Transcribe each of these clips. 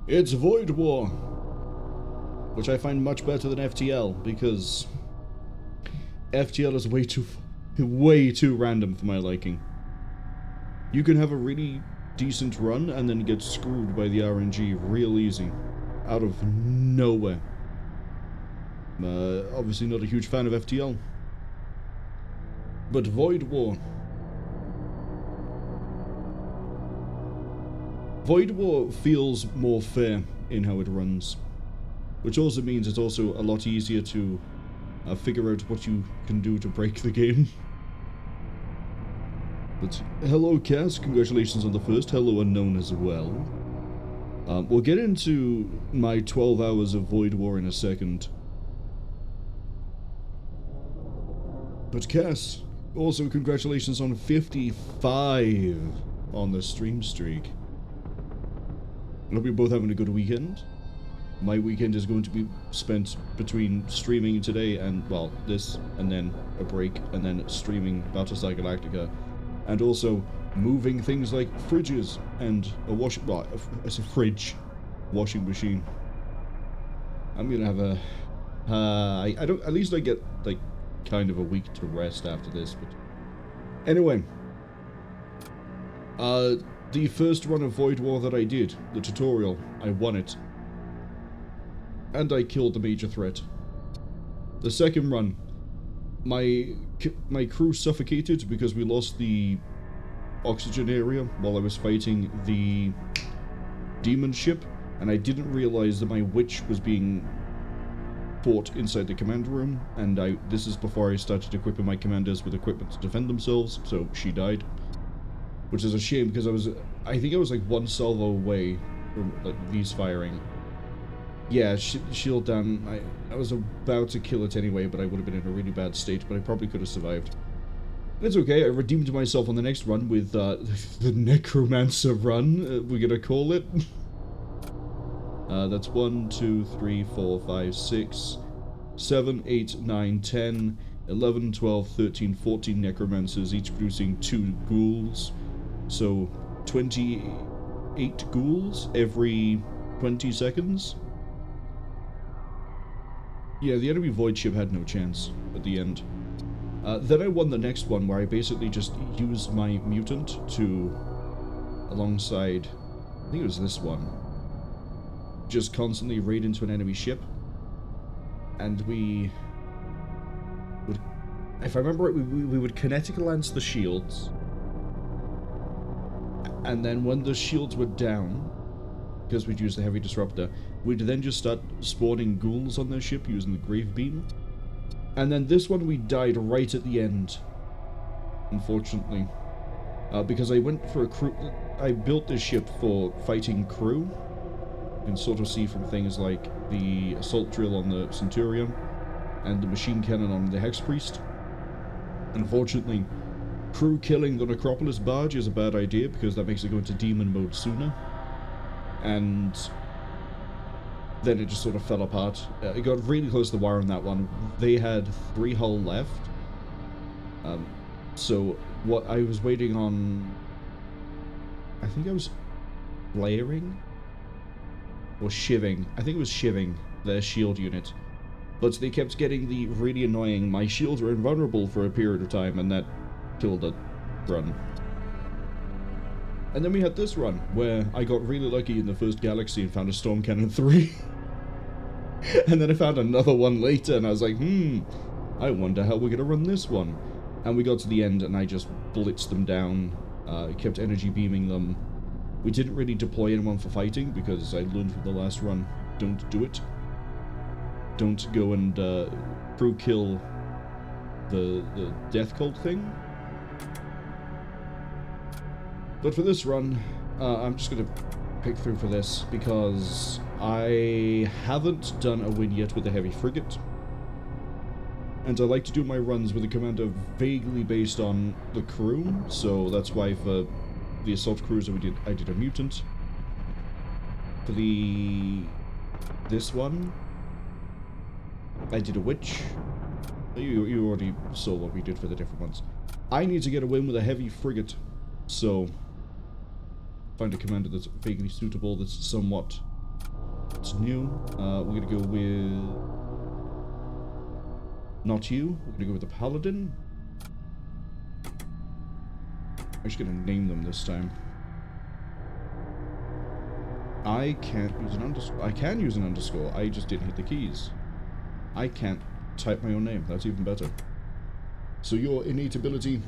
It's Void War, which I find much better than FTL, because FTL is way too random for my liking. You can have a really decent run and then get screwed by the RNG real easy, out of nowhere. Obviously not a huge fan of FTL. But Void War. Void War feels more fair in how it runs, which also means it's also a lot easier to figure out what you can do to break the game. But hello Cass, congratulations on the first, hello Unknown as well. We'll get into my 12 hours of Void War in a second. But Cass, also congratulations on 55 on the stream streak. I hope you're both having a good weekend. My weekend is going to be spent between streaming today and, well, this, and then a break, and then streaming Battlestar Galactica, and also moving things like fridges and a washing, well, it's a fridge, washing machine. I'm gonna have a, I don't, at least I get, like, kind of a week to rest after this, but anyway, the first run of Void War that I did, the tutorial, I won it. And I killed the major threat. The second run, my crew suffocated because we lost the oxygen area while I was fighting the demon ship, and I didn't realize that my witch was being fought inside the command room, and this is before I started equipping my commanders with equipment to defend themselves, so she died. Which is a shame, because I think I was like one salvo away from, like, these firing. Yeah, shield down. I was about to kill it anyway, but I would have been in a really bad state, but I probably could have survived. It's okay, I redeemed myself on the next run with the Necromancer run, we're gonna call it. That's 1, 2, 3, 4, 5, 6, 7, 8, 9, 10, 11, 12, 13, 14 Necromancers, each producing 2 ghouls. So, 28 ghouls every 20 seconds? Yeah, the enemy void ship had no chance at the end. Then I won the next one, where I basically just used my mutant to, alongside, I think it was this one, just constantly raid into an enemy ship. And we would, if I remember right, we would kinetic lance the shields. And then when the shields were down, because we'd use the heavy disruptor, we'd then just start spawning ghouls on their ship using the grave beam. And then this one we died right at the end, unfortunately. Because I went for a crew, I built this ship for fighting crew. You can sort of see from things like the assault drill on the Centurion and the machine cannon on the Hex Priest. Unfortunately, crew killing the Necropolis barge is a bad idea because that makes it go into demon mode sooner. And then it just sort of fell apart. It got really close to the wire on that one. They had 3 hull left. So what I was waiting on, I think I was layering or shivving. I think it was shivving their shield unit. But they kept getting the really annoying, my shields are invulnerable for a period of time, and that killed the run. And then we had this run, where I got really lucky in the first galaxy and found a Storm Cannon 3. And then I found another one later, and I was like, I wonder how we're gonna run this one. And we got to the end, and I just blitzed them down, kept energy beaming them. We didn't really deploy anyone for fighting, because I learned from the last run, don't do it. Don't go and crew kill the death cult thing. But for this run, I'm just going to pick through for this, because I haven't done a win yet with the heavy frigate. And I like to do my runs with a commander vaguely based on the crew, so that's why for the assault cruiser I did a mutant. For this one, I did a witch. You already saw what we did for the different ones. I need to get a win with a heavy frigate, so find a commander that's vaguely suitable, that's somewhat What's new? We're gonna go with... Not you. We're gonna go with the Paladin. I'm just gonna name them this time. I can't use an underscore. I can use an underscore. I just didn't hit the keys. I can't type my own name. That's even better. So your innate ability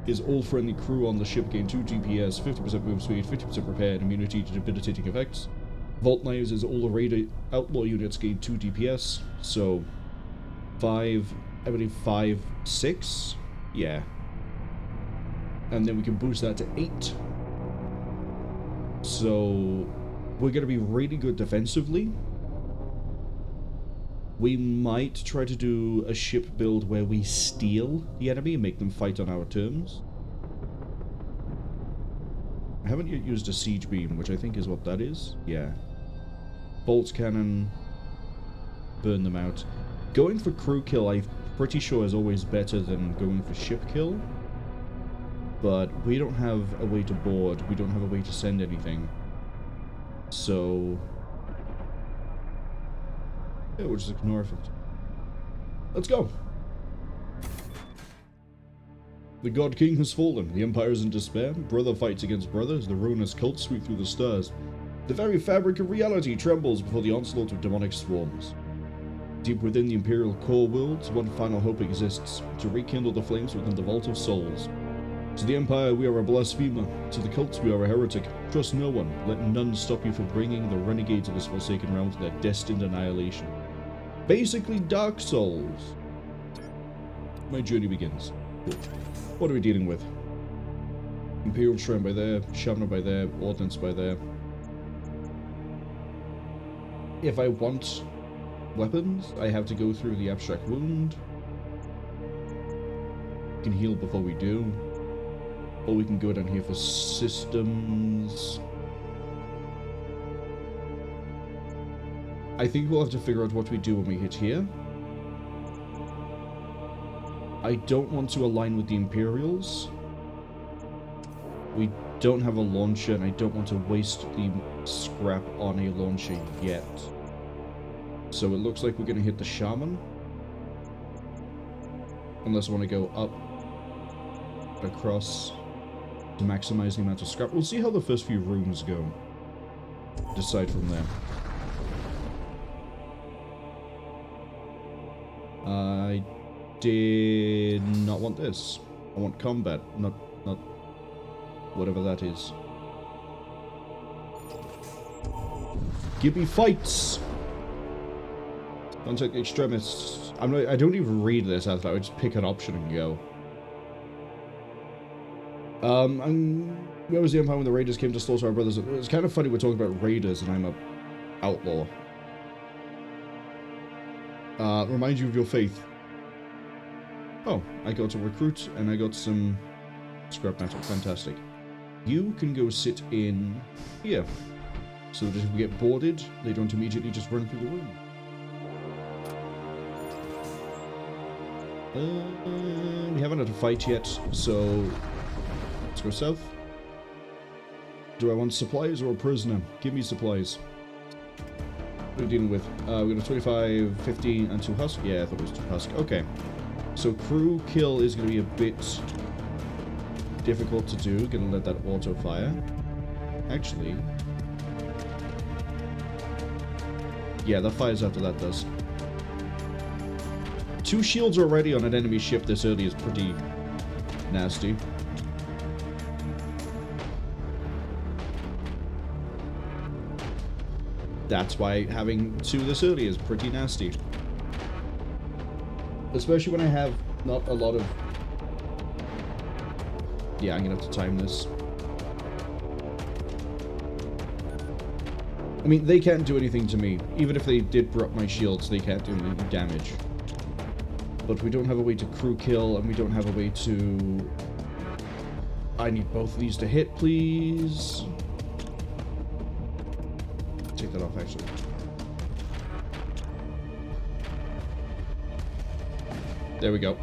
is all friendly crew on the ship gain 2 DPS, 50% move speed, 50% repair, and immunity to debilitating effects. Vault Knives is all the raider outlaw units gain 2 DPS, so 5, I believe 5, 6? Yeah. And then we can boost that to 8. So we're going to be really good defensively. We might try to do a ship build where we steal the enemy and make them fight on our terms. I haven't yet used a siege beam, which I think is what that is. Yeah. Bolt cannon. Burn them out. Going for crew kill, I'm pretty sure is always better than going for ship kill. But we don't have a way to board. We don't have a way to send anything. So... yeah, we'll just ignore it. Let's go! The God King has fallen. The Empire is in despair. Brother fights against brothers. The ruinous cults sweep through the stars. The very fabric of reality trembles before the onslaught of demonic swarms. Deep within the Imperial Coreworlds, one final hope exists. To rekindle the flames within the Vault of Souls. To the Empire, we are a blasphemer. To the cults, we are a heretic. Trust no one. Let none stop you from bringing the renegades of this forsaken realm to their destined annihilation. Basically, Dark Souls. My journey begins. Cool. What are we dealing with? Imperial Shrine by there, Shamana by there, Ordnance by there. If I want weapons, I have to go through the Abstract Wound. We can heal before we do. Or we can go down here for systems. I think we'll have to figure out what we do when we hit here. I don't want to align with the Imperials. We don't have a launcher, and I don't want to waste the scrap on a launcher yet. So it looks like we're going to hit the Shaman. Unless I want to go up, across, to maximize the amount of scrap. We'll see how the first few rooms go. Decide from there. I did not want this. I want combat, not whatever that is. Give me fights! Contact extremists. I don't even read this out loud. I just pick an option and go. Where was the Empire when the Raiders came to slaughter our brothers? It's kind of funny we're talking about Raiders and I'm a outlaw. Remind you of your faith. Oh, I got a recruit and I got some scrap metal. Fantastic. You can go sit in here. So that if we get boarded, they don't immediately just run through the room. We haven't had a fight yet, so let's go south. Do I want supplies or a prisoner? Give me supplies. What are we dealing with? We got a 25, 15, and 2 husk. Yeah, I thought it was 2 husk. Okay. So crew kill is going to be a bit difficult to do. Gonna let that auto fire. Actually. Yeah, that fires after that does. 2 shields already on an enemy ship this early is pretty nasty. That's why having 2 this early is pretty nasty. Especially when I have not a lot of... Yeah, I'm gonna have to time this. I mean, they can't do anything to me. Even if they did drop my shields, they can't do any damage. But we don't have a way to crew kill, and we don't have a way to... I need both of these to hit, please. Take that off, actually. There we go.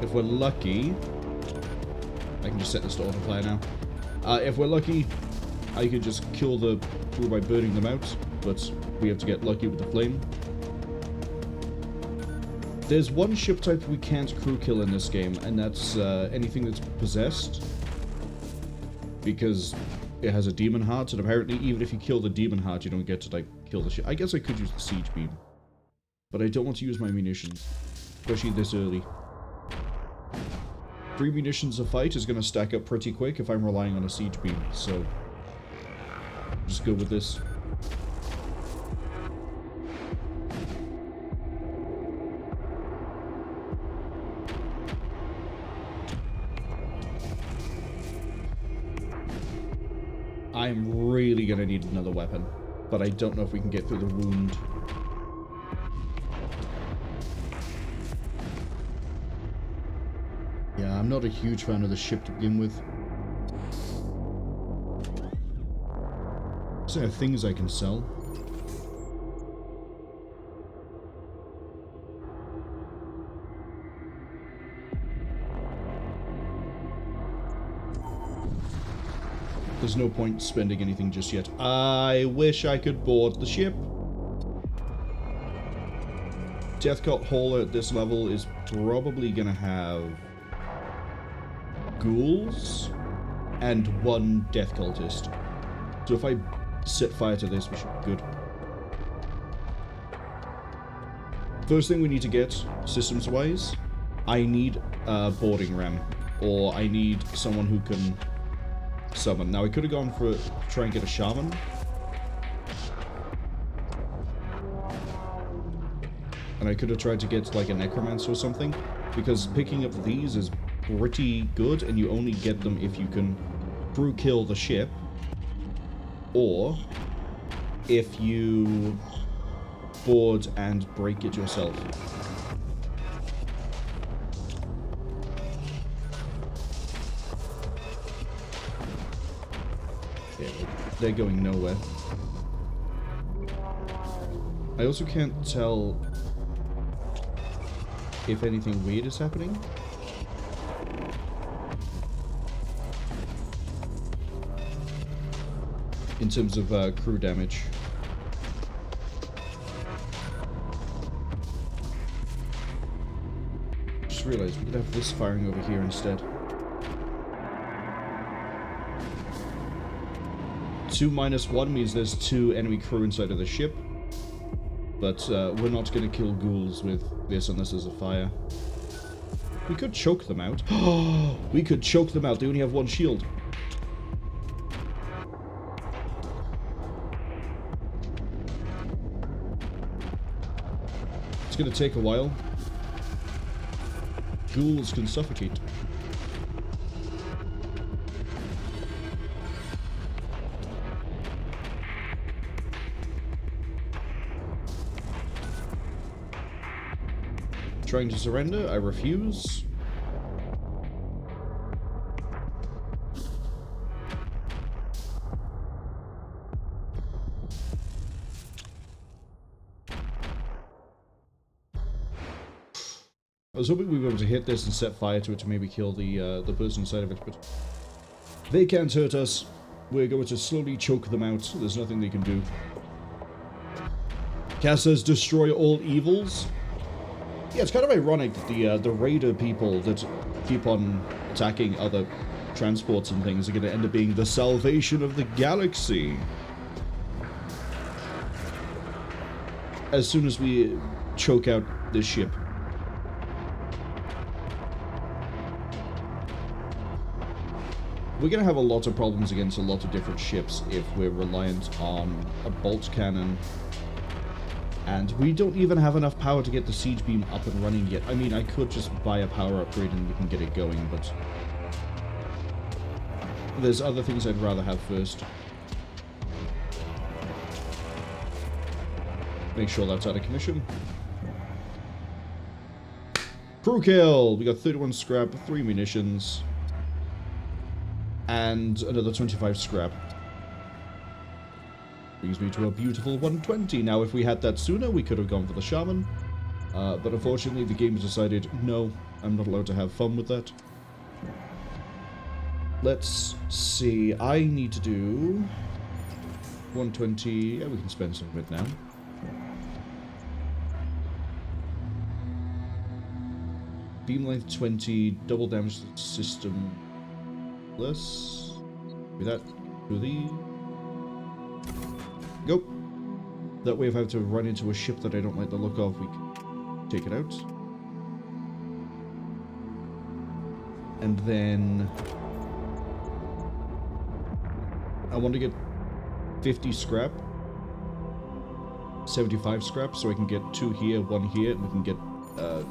if we're lucky, I can just set this to autofire now. If we're lucky, I could just kill the crew by burning them out, but we have to get lucky with the flame. There's one ship type we can't crew kill in this game, and that's anything that's possessed, because it has a demon heart, and apparently even if you kill the demon heart, you don't get to, like, kill the ship. I guess I could use the siege beam, but I don't want to use my munitions, especially this early. 3 munitions a fight is going to stack up pretty quick if I'm relying on a siege beam, so just go with this. I'm really going to need another weapon, but I don't know if we can get through the wound. Yeah, I'm not a huge fan of the ship to begin with. So there are things I can sell. There's no point spending anything just yet. I wish I could board the ship. Deathcult Hauler at this level is probably going to have ghouls and 1 death cultist. So if I set fire to this, we should be good. First thing we need to get, systems-wise, I need a boarding ram, or I need someone who can summon. Now I could have gone for try and get a shaman. And I could have tried to get like a necromancer or something, because picking up these is pretty good, and you only get them if you can crew kill the ship, or if you board and break it yourself. Yeah, they're going nowhere. I also can't tell if anything weird is happening. In terms of crew damage. Just realized we could have this firing over here instead. 2 minus 1 means there's 2 enemy crew inside of the ship. But we're not going to kill ghouls with this unless there's a fire. We could choke them out. We could choke them out. They only have 1 shield. It's going to take a while. Ghouls can suffocate. Trying to surrender, I refuse. I was hoping we were able to hit this and set fire to it to maybe kill the person inside of it, but they can't hurt us. We're going to slowly choke them out. There's nothing they can do. Cass says, destroy all evils. Yeah, it's kind of ironic that the raider people that keep on attacking other transports and things are going to end up being the salvation of the galaxy. As soon as we choke out this ship. We're going to have a lot of problems against a lot of different ships if we're reliant on a bolt cannon. And we don't even have enough power to get the siege beam up and running yet. I mean, I could just buy a power upgrade and we can get it going, but there's other things I'd rather have first. Make sure that's out of commission. Crew kill! We got 31 scrap, 3 munitions, and another 25 scrap. Brings me to a beautiful 120. Now, if we had that sooner, we could have gone for the shaman. But unfortunately, the game has decided, no, I'm not allowed to have fun with that. Let's see, I need to do 120, yeah, we can spend some of it now. Beam length 20, double damage to the system. Less. Do that. Do the. Go. That way, if I have to run into a ship that I don't like the look of, we can take it out. And then I want to get 50 scrap, 75 scrap, so I can get 2 here, 1 here, and we can get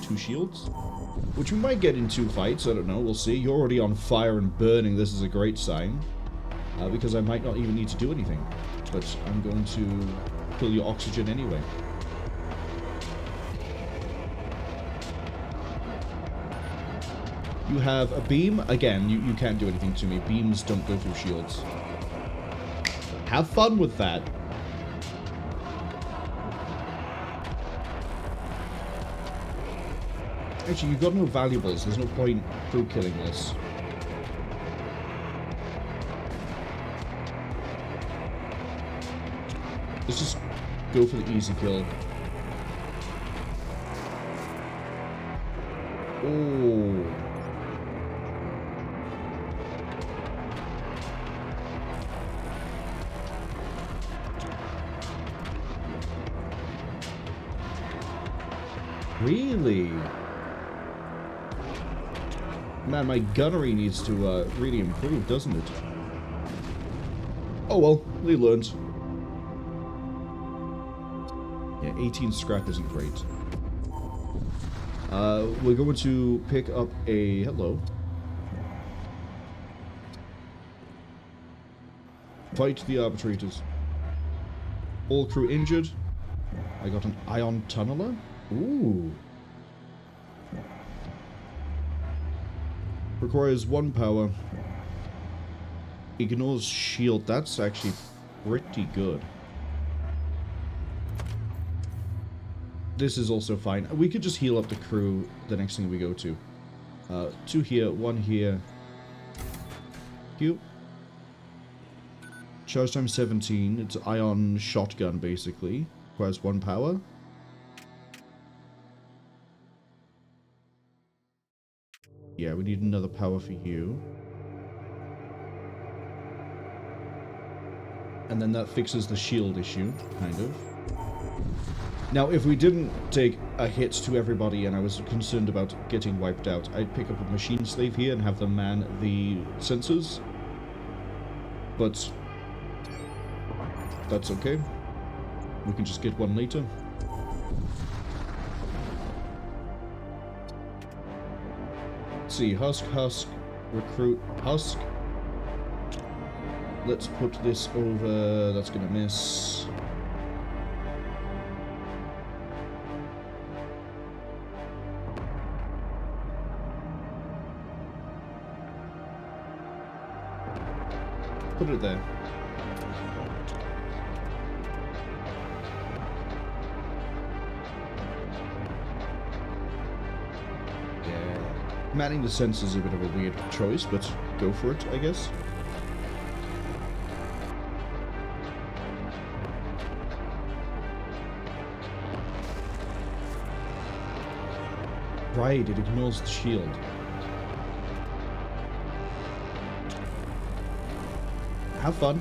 2 shields. Which we might get in 2 fights, I don't know, we'll see. You're already on fire and burning, this is a great sign. Because I might not even need to do anything. But I'm going to kill your oxygen anyway. You have a beam. Again, you can't do anything to me. Beams don't go through shields. Have fun with that. Actually, you've got no valuables. There's no point through killing this. Let's just go for the easy kill. Oh. Really? Man, my gunnery needs to really improve, doesn't it? Oh well, we learned. Yeah, 18 scrap isn't great. We're going to pick up a... Hello. Fight the arbitrators. All crew injured. I got an ion tunneler. Ooh. Requires 1 power. Ignores shield. That's actually pretty good. This is also fine. We could just heal up the crew the next thing we go to. 2 here, 1 here. Cute. Charge time 17. It's ion shotgun, basically. Requires 1 power. Yeah, we need another power for you. And then that fixes the shield issue, kind of. Now, if we didn't take a hit to everybody and I was concerned about getting wiped out, I'd pick up a machine slave here and have them man the sensors. But that's okay. We can just get one later. Let's see, Husk, recruit, Husk. Let's put this over, that's gonna miss. Put it there. Manning the sensors is a bit of a weird choice, but go for it, I guess. Right, it ignores the shield. Have fun.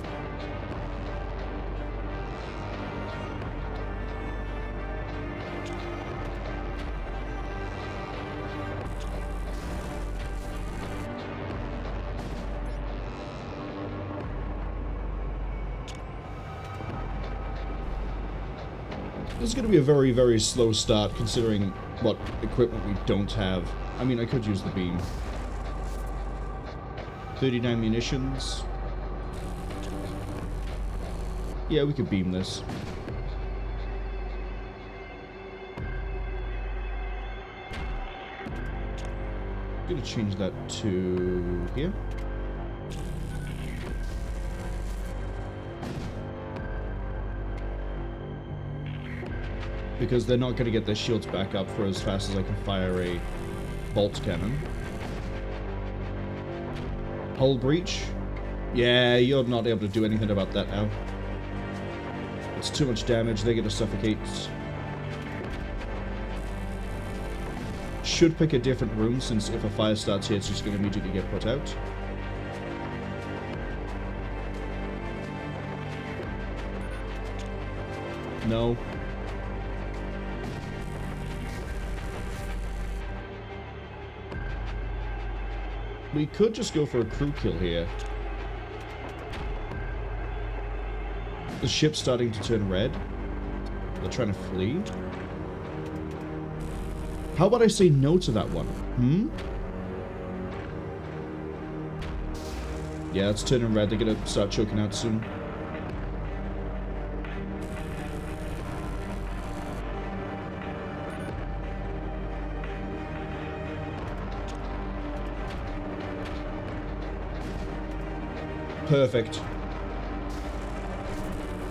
This is going to be a very, very slow start, considering what equipment we don't have. I mean, I could use the beam. 39 munitions. Yeah, we could beam this. I'm going to change that to here. Because they're not going to get their shields back up for as fast as I can fire a bolt cannon. Hull breach. Yeah, you're not able to do anything about that now. It's too much damage, they're going to suffocate. Should pick a different room, since if a fire starts here, it's just going to immediately get put out. No. We could just go for a crew kill here. The ship's starting to turn red. They're trying to flee. How about I say no to that one? Yeah, it's turning red. They're gonna start choking out soon. Perfect.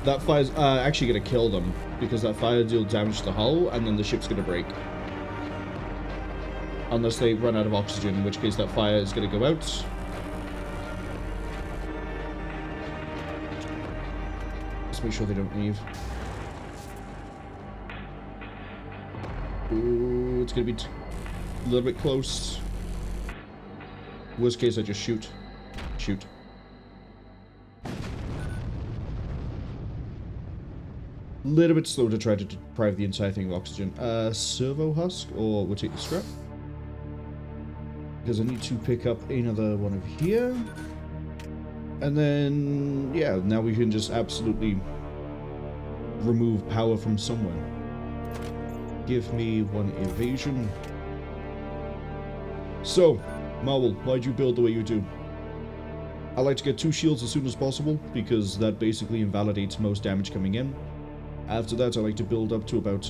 That fire's actually going to kill them, because that fire deals damage to the hull, and then the ship's going to break. Unless they run out of oxygen, in which case that fire is going to go out. Let's make sure they don't leave. Ooh, it's going to be a little bit close. Worst case, I just shoot. Shoot. Little bit slow to try to deprive the entire thing of oxygen. Sub-Husk, or we'll take the scrap. Because I need to pick up another one of here. And then, yeah, now we can just absolutely remove power from somewhere. Give me one evasion. So, Marwol, why'd you build the way you do? I like to get 2 shields as soon as possible, because that basically invalidates most damage coming in. After that, I like to build up to about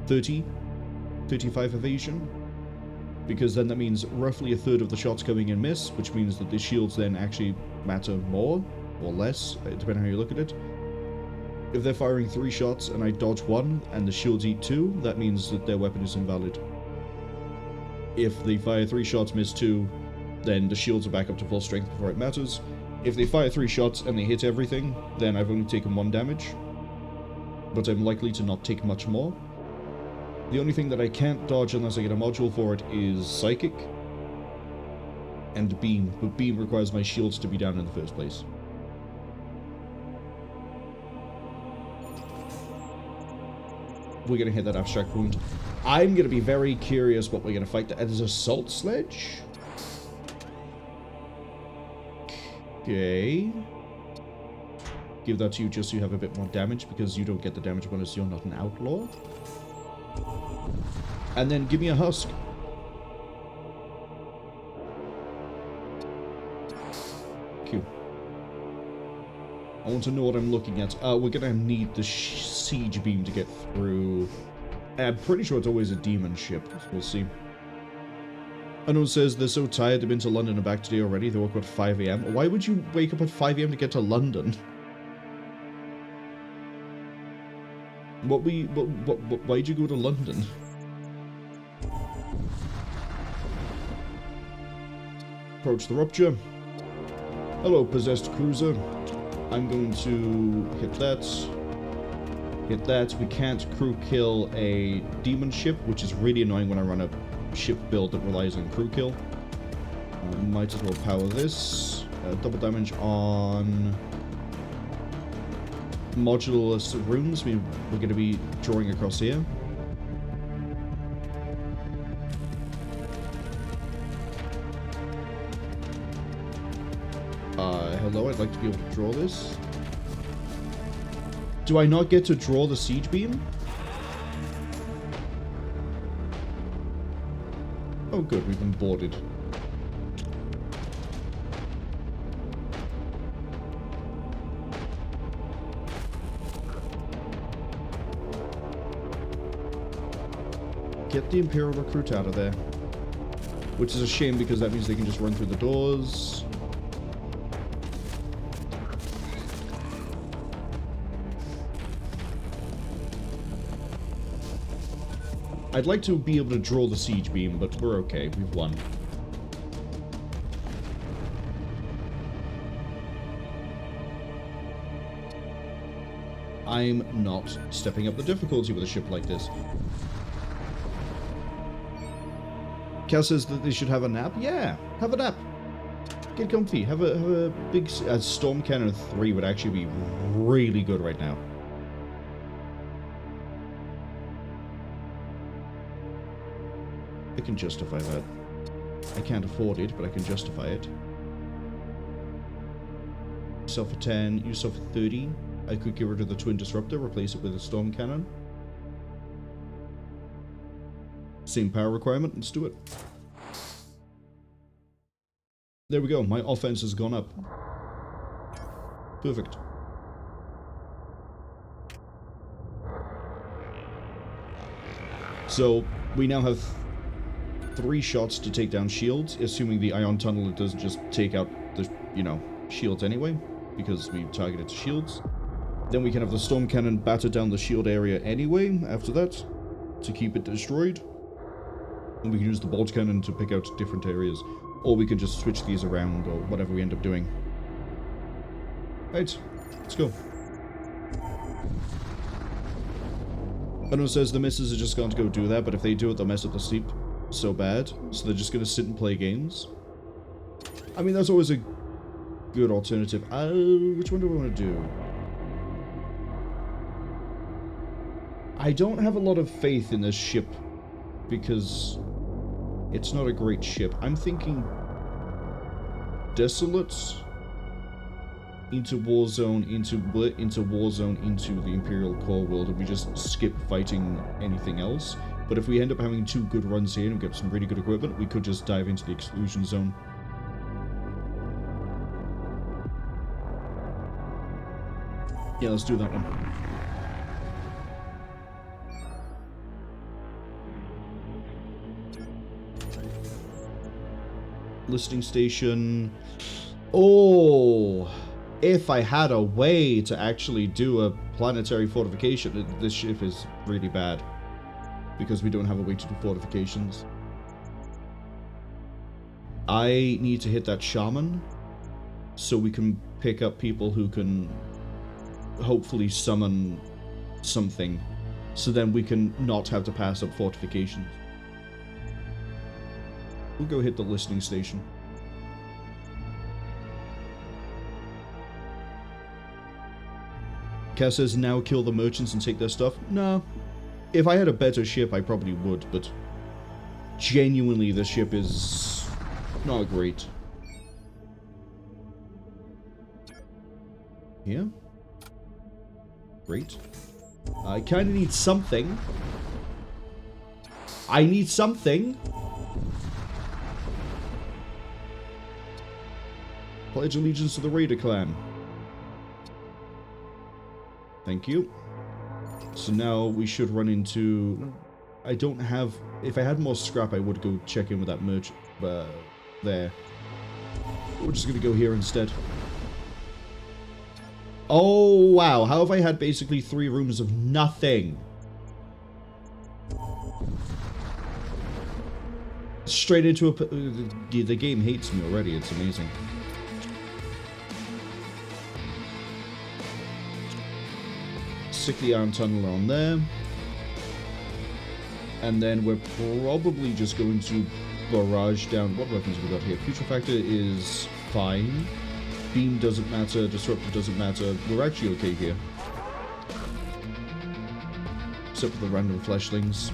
35 evasion, because then that means roughly a third of the shots coming in miss, which means that the shields then actually matter more, or less, depending on how you look at it. If they're firing 3 shots and I dodge 1, and the shields eat 2, that means that their weapon is invalid. If they fire 3 shots, miss 2, then the shields are back up to full strength before it matters. If they fire 3 shots and they hit everything, then I've only taken 1 damage. But I'm likely to not take much more. The only thing that I can't dodge unless I get a module for it is Psychic and Beam, but Beam requires my shields to be down in the first place. We're going to hit that abstract wound. I'm going to be very curious what we're going to fight. There's a Assault Sledge? Okay. Give that to you just so you have a bit more damage, because you don't get the damage bonus, you're not an outlaw. And then give me a husk. Q. I want to know what I'm looking at. We're gonna need the siege beam to get through. I'm pretty sure it's always a demon ship. We'll see. Unknown says they're so tired they've been to London and back today already. They woke up at 5 AM. Why would you wake up at 5 AM to get to London? Why'd you go to London? Approach the rupture. Hello, possessed cruiser. I'm going to hit that. Hit that. We can't crew kill a demon ship, which is really annoying when I run a ship build that relies on crew kill. Might as well power this. Double damage on modular rooms. We're going to be drawing across here. Hello, I'd like to be able to draw this. Do I not get to draw the siege beam? Oh good, we've been boarded. Get the Imperial recruit out of there. Which is a shame, because that means they can just run through the doors. I'd like to be able to draw the siege beam, but we're okay. We've won. I'm not stepping up the difficulty with a ship like this. Cal says that they should have a nap. Yeah, have a nap. Get comfy. Have a big... Storm Cannon 3 would actually be really good right now. I can justify that. I can't afford it, but I can justify it. Sell for 10, you sell for 30. I could get rid of the Twin Disruptor, replace it with a Storm Cannon. Same power requirement, let's do it. There we go, my offense has gone up. Perfect. So, we now have 3 shots to take down shields, assuming the Ion Tunnel doesn't just take out the, shields anyway, because we targeted to shields. Then we can have the Storm Cannon batter down the shield area anyway, after that, to keep it destroyed. And we can use the Bolt Cannon to pick out different areas. Or we can just switch these around, or whatever we end up doing. Right, let's go. Unknown says the misses are just going to go do that, but if they do it, they'll mess up the sleep so bad. So they're just going to sit and play games. I mean, that's always a good alternative. Which one do I want to do? I don't have a lot of faith in this ship, because it's not a great ship. I'm thinking Desolate into Warzone, into Warzone, into the Imperial Coreworld, and we just skip fighting anything else. But if we end up having 2 good runs here and get some really good equipment, we could just dive into the exclusion zone. Yeah, let's do that one. Listing station. Oh, if I had a way to actually do a planetary fortification. This ship is really bad because we don't have a way to do fortifications. I need to hit that shaman so we can pick up people who can hopefully summon something, so then we can not have to pass up fortifications. We'll go hit the listening station. Cass says, now kill the merchants and take their stuff. No. If I had a better ship, I probably would, but genuinely, the ship is not great. Here? Great. I kind of need something. I need something. Pledge allegiance to the Raider clan. Thank you. So now we should run into... I don't have... If I had more scrap, I would go check in with that merchant there. We're just going to go here instead. Oh, wow. How have I had basically 3 rooms of nothing? Straight into a... The game hates me already. It's amazing. Stick the Iron Tunnel on there. And then we're probably just going to barrage down... What weapons have we got here? Putrefactor is fine. Beam doesn't matter. Disruptor doesn't matter. We're actually okay here. Except for the random fleshlings.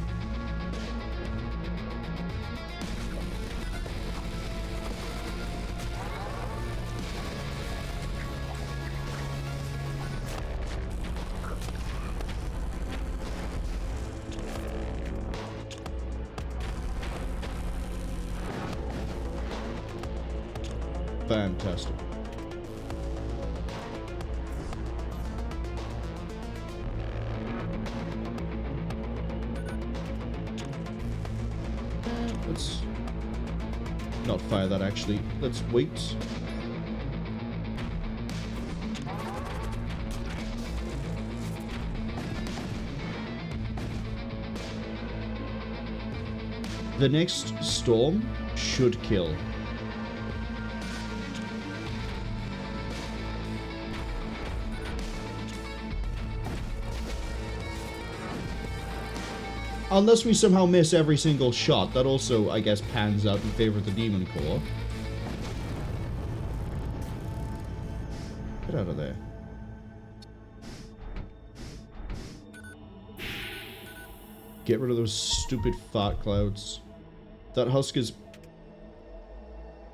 Fantastic. Let's not fire that, actually. Let's wait. The next storm should kill. Unless we somehow miss every single shot. That also, I guess, pans out in favor of the Demon Core. Get out of there. Get rid of those stupid fart clouds. That Husk is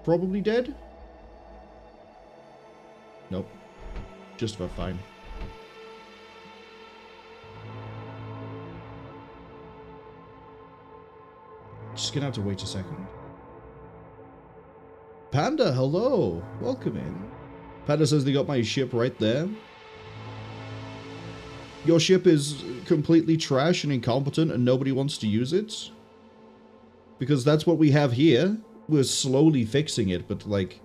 probably dead? Nope. Just about fine. Just gonna have to wait a second. Panda, hello! Welcome in. Panda says they got my ship right there. Your ship is completely trash and incompetent and nobody wants to use it? Because that's what we have here. We're slowly fixing it, but like,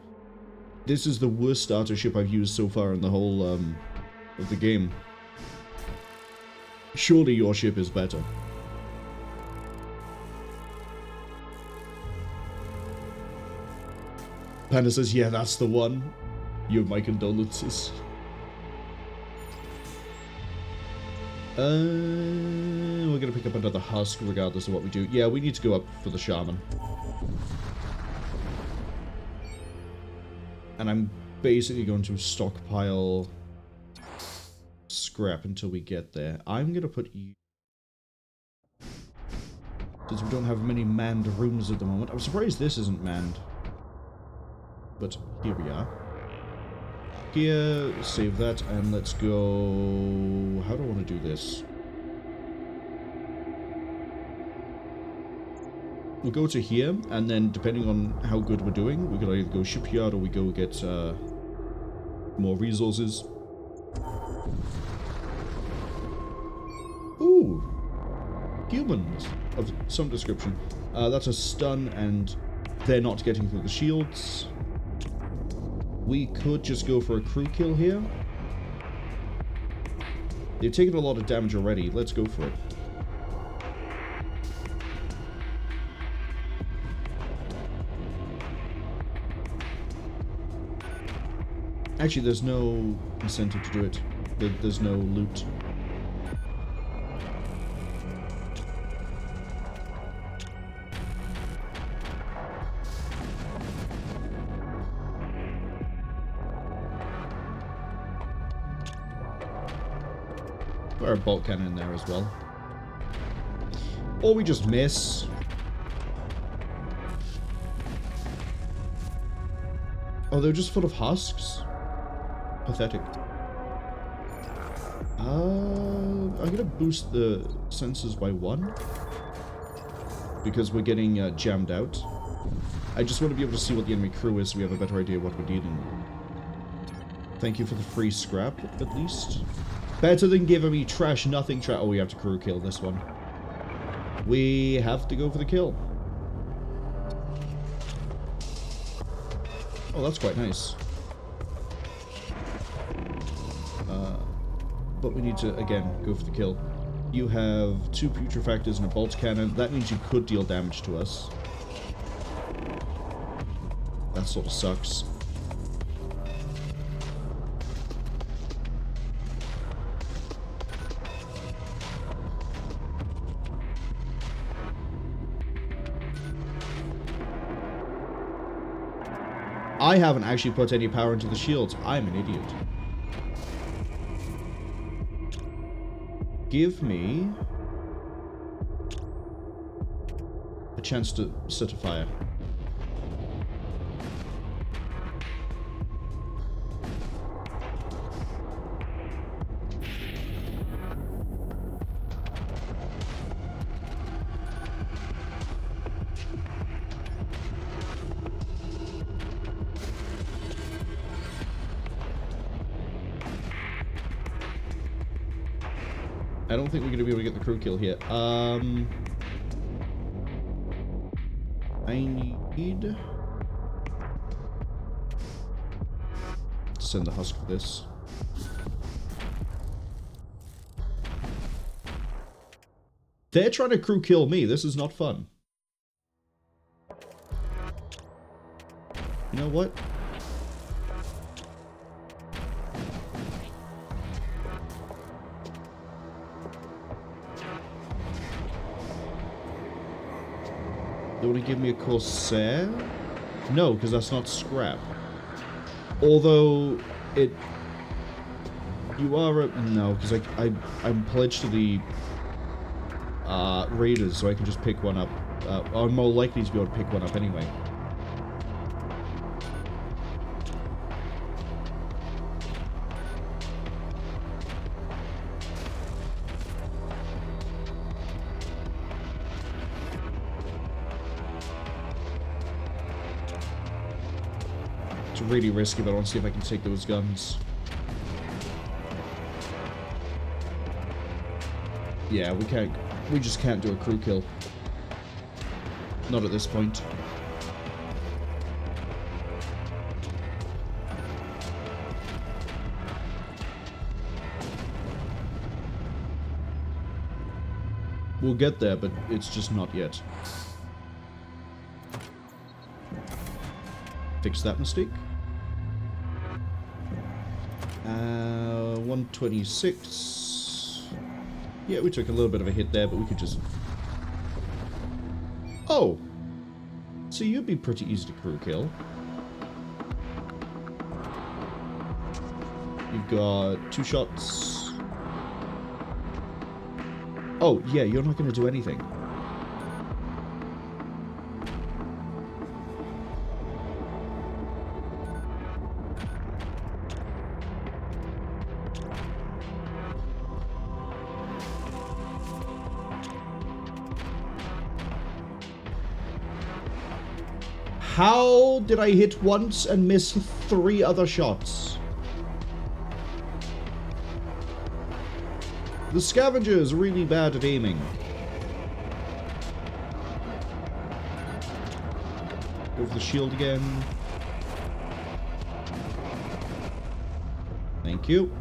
this is the worst starter ship I've used so far in the whole, of the game. Surely your ship is better. Panda says, yeah, that's the one. You have my condolences. We're gonna pick up another Husk regardless of what we do. Yeah, we need to go up for the Shaman. And I'm basically going to stockpile scrap until we get there. I'm gonna put you... Since we don't have many manned rooms at the moment. I'm surprised this isn't manned. But here we are. Here, save that, and let's go... How do I want to do this? We'll go to here, and then depending on how good we're doing, we could either go shipyard or we go get more resources. Ooh! Humans of some description. That's a stun, and they're not getting through the shields. We could just go for a crew kill here. They've taken a lot of damage already. Let's go for it. Actually, there's no incentive to do it. There's no loot. Put our bolt cannon in there as well. Or we just miss. Oh, they're just full of husks? Pathetic. I'm gonna boost the sensors by 1. Because we're getting jammed out. I just want to be able to see what the enemy crew is so we have a better idea of what we're dealing with. Thank you for the free scrap, at least. Better than giving me trash, nothing trash. Oh, we have to crew kill this one. We have to go for the kill. Oh, that's quite nice. But we need to, again, go for the kill. You have 2 putrefactors and a bolt cannon. That means you could deal damage to us. That sort of sucks. I haven't actually put any power into the shields. I'm an idiot. Give me a chance to set a fire. I don't think we're going to be able to get the crew kill here. I need to send the Husk for this. They're trying to crew kill me. This is not fun. You know what? They want to give me a Corsair? No, because that's not scrap. Although, it... You are a... No, because I'm pledged to the... Raiders, so I can just pick one up. I'm more likely to be able to pick one up anyway. It's really risky, but I want to see if I can take those guns. Yeah, we can't... We just can't do a crew kill. Not at this point. We'll get there, but it's just not yet. Fix that mistake. 126. Yeah, we took a little bit of a hit there, but we could just... Oh! So you'd be pretty easy to crew kill. You've got 2 shots. Oh, yeah, you're not going to do anything. How did I hit once and miss 3 other shots? The Scavenger's really bad at aiming. Go for the shield again. Thank you.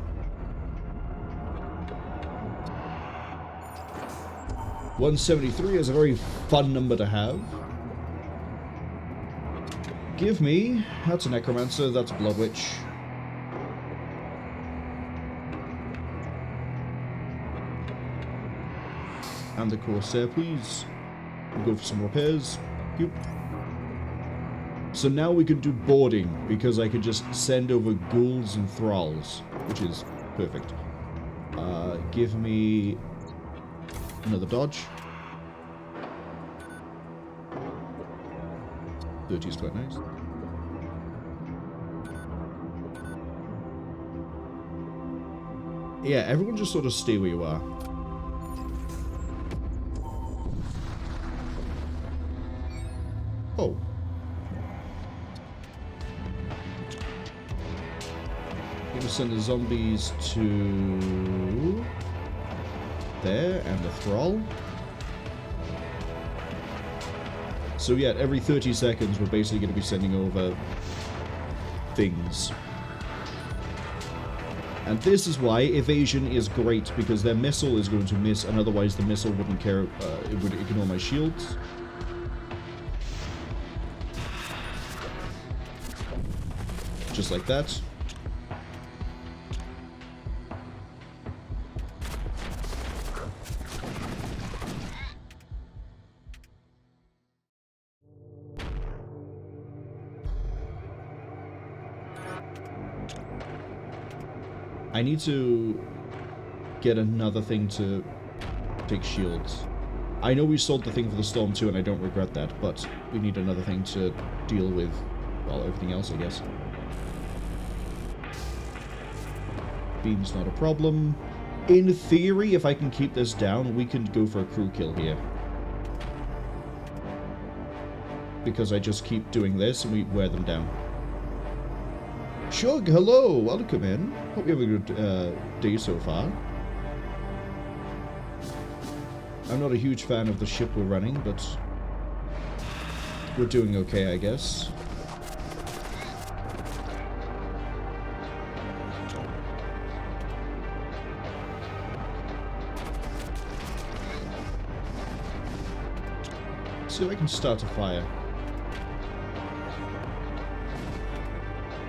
$173 is a very fun number to have. Give me... That's a Necromancer, that's a Blood Witch. And the Corsair, please. We'll go for some repairs. Thank you. So now we can do boarding, because I could just send over ghouls and thralls, which is perfect. Give me... another dodge. 30 is quite nice. Yeah, everyone just sort of stay where you are. Oh. Gonna send the zombies to... there, and the thrall. So yeah, every 30 seconds we're basically going to be sending over things. And this is why evasion is great, because their missile is going to miss, and otherwise the missile wouldn't care, it would ignore my shields. Just like that. I need to get another thing to take shields. I know we sold the thing for the Storm 2 and I don't regret that, but we need another thing to deal with, well, everything else, I guess. Beam's not a problem. In theory, if I can keep this down, we can go for a crew kill here. Because I just keep doing this and we wear them down. Shug, hello! Welcome in. Hope you have a good day so far. I'm not a huge fan of the ship we're running, but we're doing okay, I guess. See if I can start a fire.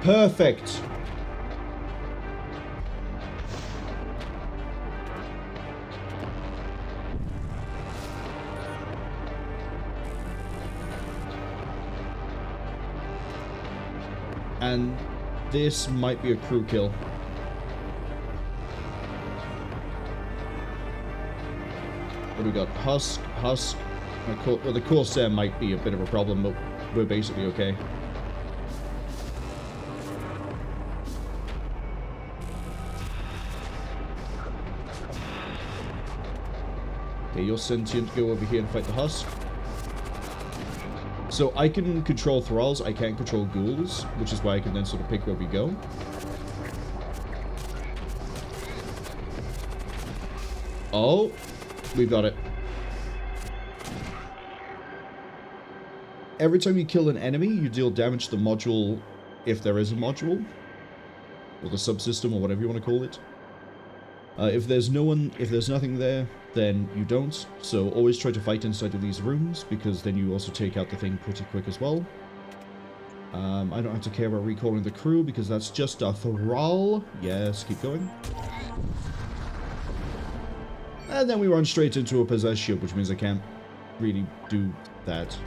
Perfect! And this might be a crew kill. What do we got? Husk. Well, the Corsair might be a bit of a problem, but we're basically okay. Okay, you're sentient. Go over here and fight the Husk. So I can control thralls, I can't control ghouls, which is why I can then sort of pick where we go. Oh, we got it. Every time you kill an enemy, you deal damage to the module, if there is a module, or the subsystem, or whatever you want to call it. If there's nothing there, then you don't. So always try to fight inside of these rooms, because then you also take out the thing pretty quick as well. I don't have to care about recalling the crew, because that's just a thrall. Yes, keep going. And then we run straight into a possessed ship, which means I can't really do that.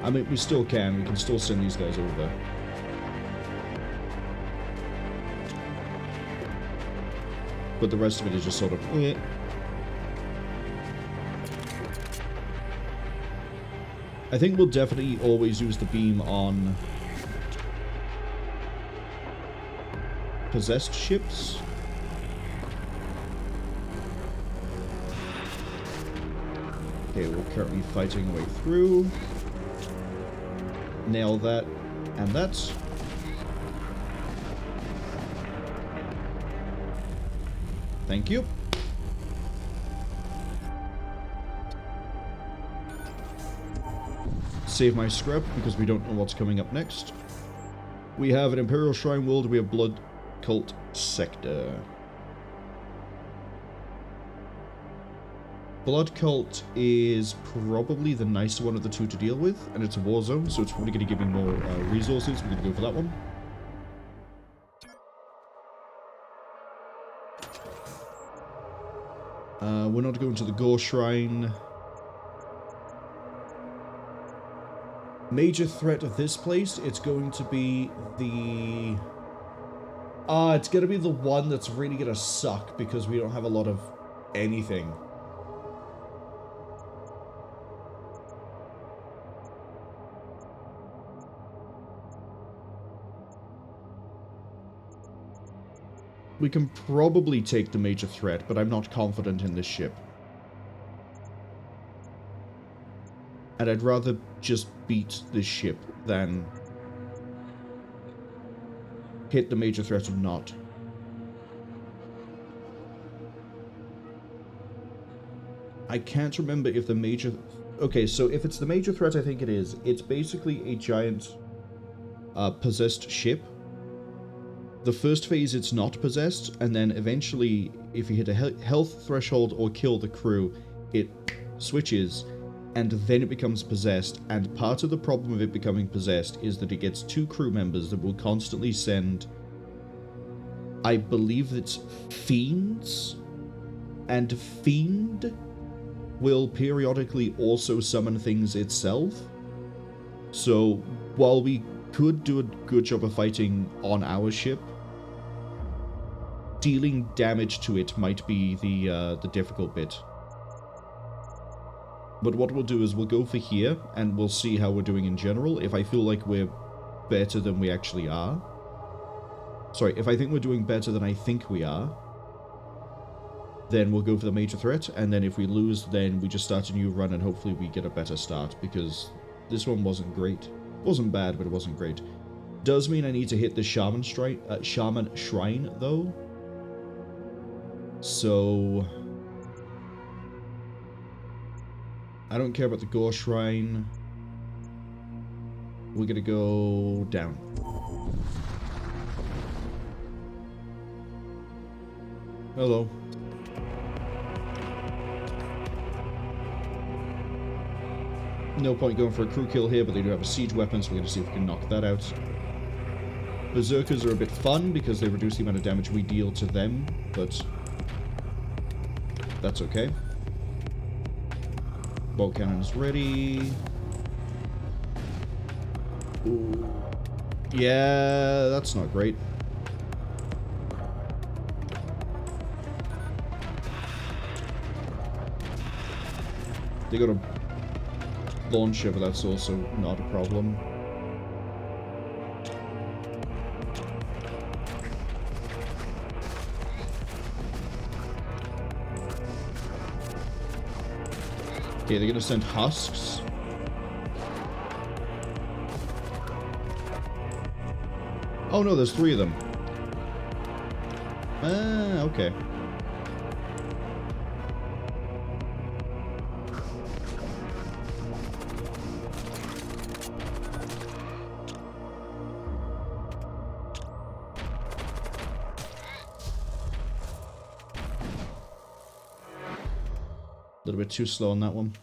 I mean, we still can. We can still send these guys over. But the rest of it is just sort of... Eh. I think we'll definitely always use the beam on possessed ships. Okay, we're currently fighting our way through. Nail that and that. Thank you. Save my scrap because we don't know what's coming up next. We have an Imperial Shrine World, we have Blood Cult Sector. Blood Cult is probably the nicer one of the two to deal with, and it's a Warzone, so it's probably going to give me more resources. We're going to go for that one. We're not going to the Gore Shrine. Major threat of this place, it's going to be the... it's going to be the one that's really going to suck, because we don't have a lot of anything. We can probably take the major threat, but I'm not confident in this ship. And I'd rather just beat this ship than hit the major threat or not. I can't remember if the major... Okay, so if it's the major threat, I think it is. It's basically a giant possessed ship. The first phase, it's not possessed, and then eventually, if you hit a health threshold or kill the crew, it switches, and then it becomes possessed, and part of the problem of it becoming possessed is that it gets 2 crew members that will constantly send, I believe it's fiends, and Fiend will periodically also summon things itself. So, while we could do a good job of fighting on our ship, dealing damage to it might be the difficult bit. But what we'll do is we'll go for here, and we'll see how we're doing in general. If I feel like we're better than we actually are... Sorry, if I think we're doing better than I think we are, then we'll go for the major threat, and then if we lose, then we just start a new run, and hopefully we get a better start, because this one wasn't great. It wasn't bad, but it wasn't great. Does mean I need to hit the Shaman Shrine, though. So... I don't care about the Gore Shrine. We're gonna go down. Hello. No point going for a crew kill here, but they do have a siege weapon, so we're gonna see if we can knock that out. Berserkers are a bit fun because they reduce the amount of damage we deal to them, but that's okay. Bolt cannon's ready. Ooh. Yeah, that's not great. They got a launcher, but that's also not a problem. Okay, they're gonna send husks. Oh no, there's 3 of them. Ah, okay. A little bit too slow on that one.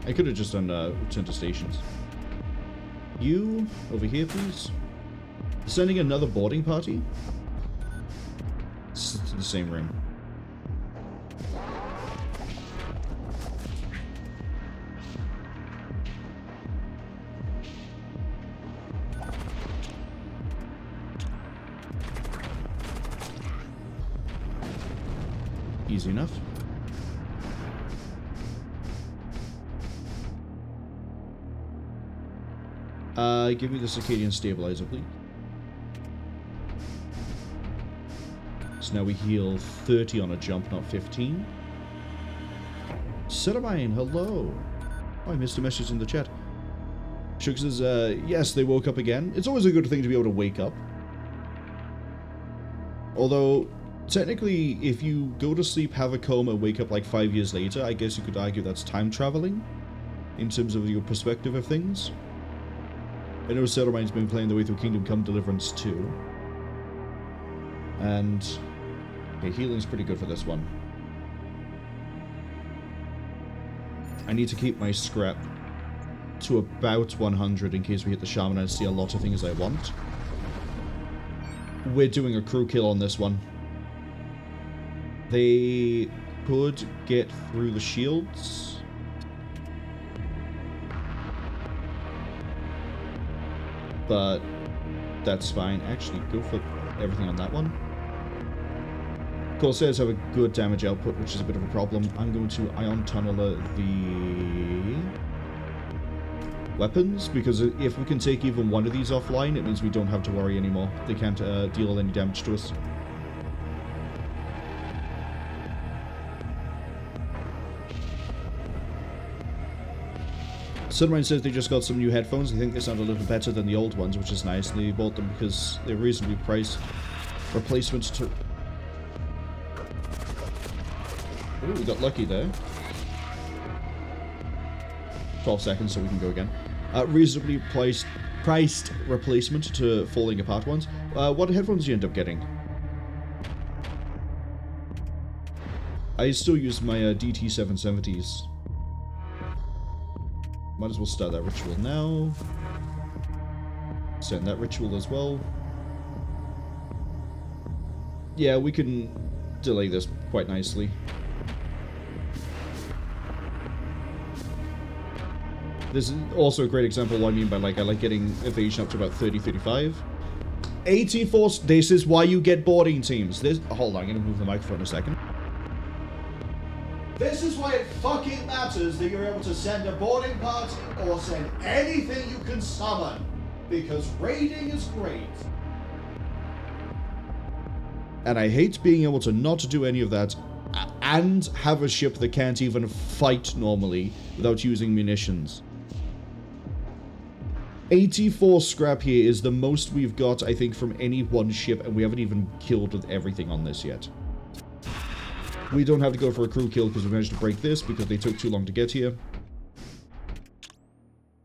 I could have just done return to stations. You, over here, please. Sending another boarding party? It's the same room. Easy enough. Give me the Circadian Stabilizer, please. So now we heal 30 on a jump, not 15. Ceramine, hello. Oh, I missed a message in the chat. Shug says, yes, they woke up again. It's always a good thing to be able to wake up. Although, technically, if you go to sleep, have a coma, wake up like 5 years later, I guess you could argue that's time traveling, in terms of your perspective of things. I know Ceramine's been playing the way through Kingdom Come Deliverance 2. And okay, healing's pretty good for this one. I need to keep my scrap to about 100 in case we hit the shaman and see a lot of things I want. We're doing a crew kill on this one. They could get through the shields. But that's fine. Actually, go for everything on that one. Corsairs have a good damage output, which is a bit of a problem. I'm going to Ion Tunneler the weapons, because if we can take even one of these offline, it means we don't have to worry anymore. They can't deal any damage to us. Sunrise says they just got some new headphones. I think they sound a little better than the old ones, which is nice. And they bought them because they're reasonably priced. Replacements to... Ooh, we got lucky there. 12 seconds so we can go again. Reasonably priced replacement to falling apart ones. What headphones did you end up getting? I still use my DT 770s. Might as well start that ritual now. Send that ritual as well. Yeah, we can delay this quite nicely. This is also a great example of what I mean by, like, I like getting evasion up to about 30-35. 84, this is why you get boarding teams. This, hold on, I'm gonna move the microphone a second. This is why it fucking matters that you're able to send a boarding party or send anything you can summon, because raiding is great. And I hate being able to not do any of that and have a ship that can't even fight normally without using munitions. 84 scrap here is the most we've got, I think, from any one ship, and we haven't even killed with everything on this yet. We don't have to go for a crew kill because we managed to break this because they took too long to get here.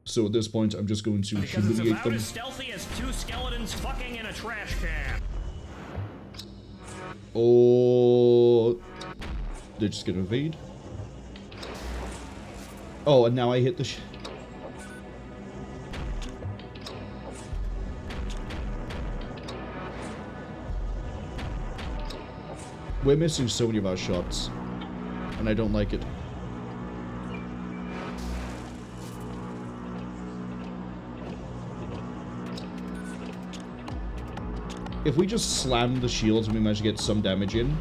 So at this point, I'm just going to humiliate them. As stealthy as 2 skeletons fucking in a trash can. Or they're just gonna evade. Oh, and now I hit the We're missing so many of our shots, and I don't like it. If we just slam the shields and we manage to get some damage in,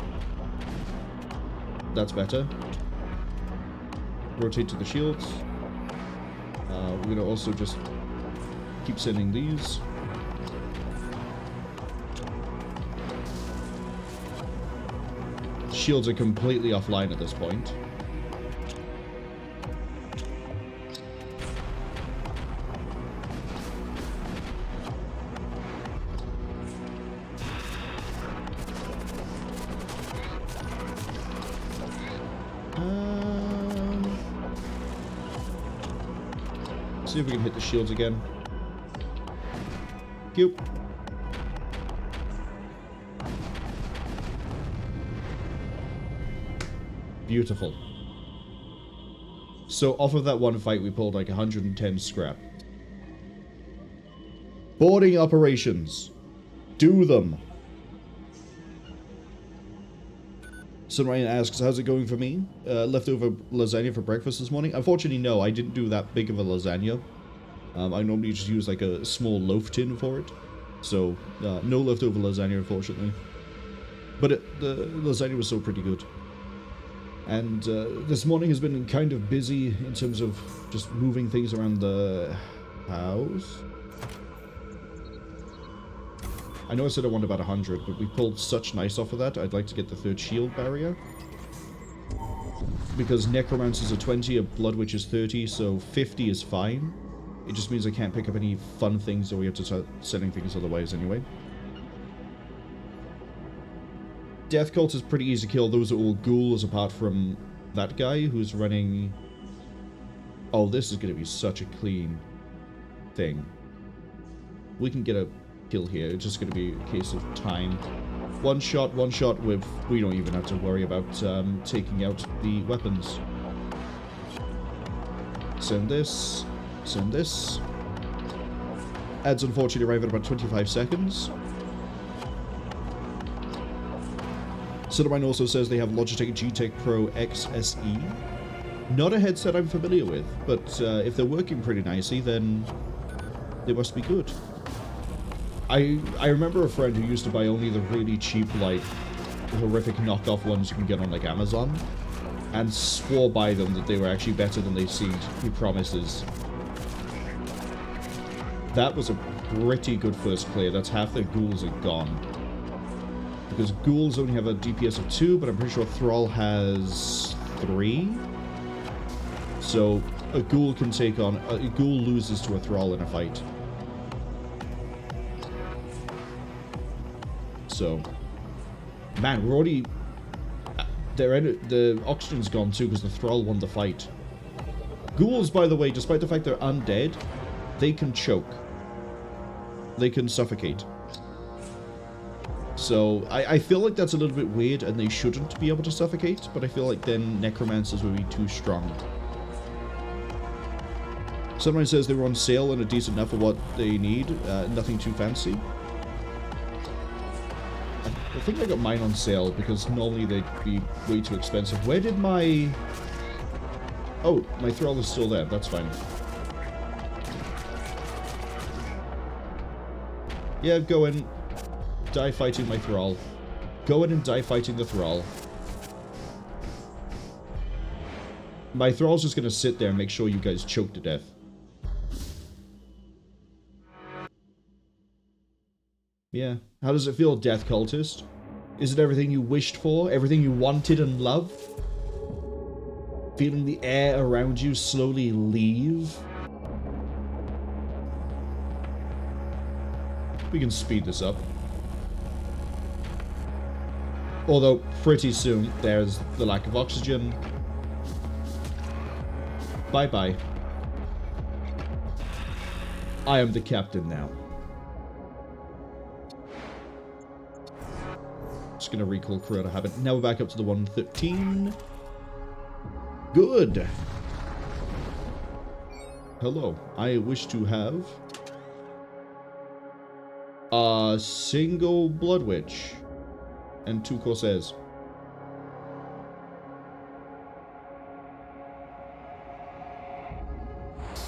that's better. Rotate to the shields. We're going to also just keep sending these. Shields are completely offline at this point. See if we can hit the shields again. Cute. Beautiful. So off of that one fight, we pulled like 110 scrap. Boarding operations. Do them. Sunrain asks, how's it going for me? Leftover lasagna for breakfast this morning? Unfortunately, no, I didn't do that big of a lasagna. I normally just use like a small loaf tin for it. So, no leftover lasagna, unfortunately. But the lasagna was still pretty good. And this morning has been kind of busy in terms of just moving things around the house. I know I said I wanted about 100, but we pulled such nice off of that. I'd like to get the third shield barrier. Because Necromancers are 20, a Blood Witch is 30, so 50 is fine. It just means I can't pick up any fun things, or we have to start sending things otherwise anyway. Death Cult is pretty easy to kill. Those are all ghouls, apart from that guy who's running... Oh, this is going to be such a clean thing. We can get a kill here. It's just going to be a case of time. One shot with... We don't even have to worry about taking out the weapons. Send this. Send this. Ads unfortunately arrive at about 25 seconds. Cinnamon also says they have Logitech G-Tech Pro XSE. Not a headset I'm familiar with, but if they're working pretty nicely, then they must be good. I remember a friend who used to buy only the really cheap, like, horrific knockoff ones you can get on, like, Amazon, and swore by them that they were actually better than they seemed. He promises. That was a pretty good first clear. That's half their ghouls are gone. Because ghouls only have a DPS of 2, but I'm pretty sure Thrall has 3. So a ghoul can take on... A ghoul loses to a Thrall in a fight. So... Man, we're already... The oxygen's gone too, because the Thrall won the fight. Ghouls, by the way, despite the fact they're undead, they can choke. They can suffocate. So, I feel like that's a little bit weird, and they shouldn't be able to suffocate, but I feel like then Necromancers would be too strong. Someone says they were on sale and are decent enough for what they need, nothing too fancy. I think I got mine on sale, because normally they'd be way too expensive. Where did my... Oh, my Thrall is still there, that's fine. Yeah, go in. Die fighting my Thrall. Go in and die fighting the Thrall. My Thrall's just gonna sit there and make sure you guys choke to death. Yeah. How does it feel, Death Cultist? Is it everything you wished for? Everything you wanted and loved? Feeling the air around you slowly leave? We can speed this up. Although, pretty soon, there's the lack of oxygen. Bye-bye. I am the captain now. Just gonna recall Corona Habit. Now we're back up to the 113. Good. Hello. I wish to have a single Blood Witch and 2 Corsairs.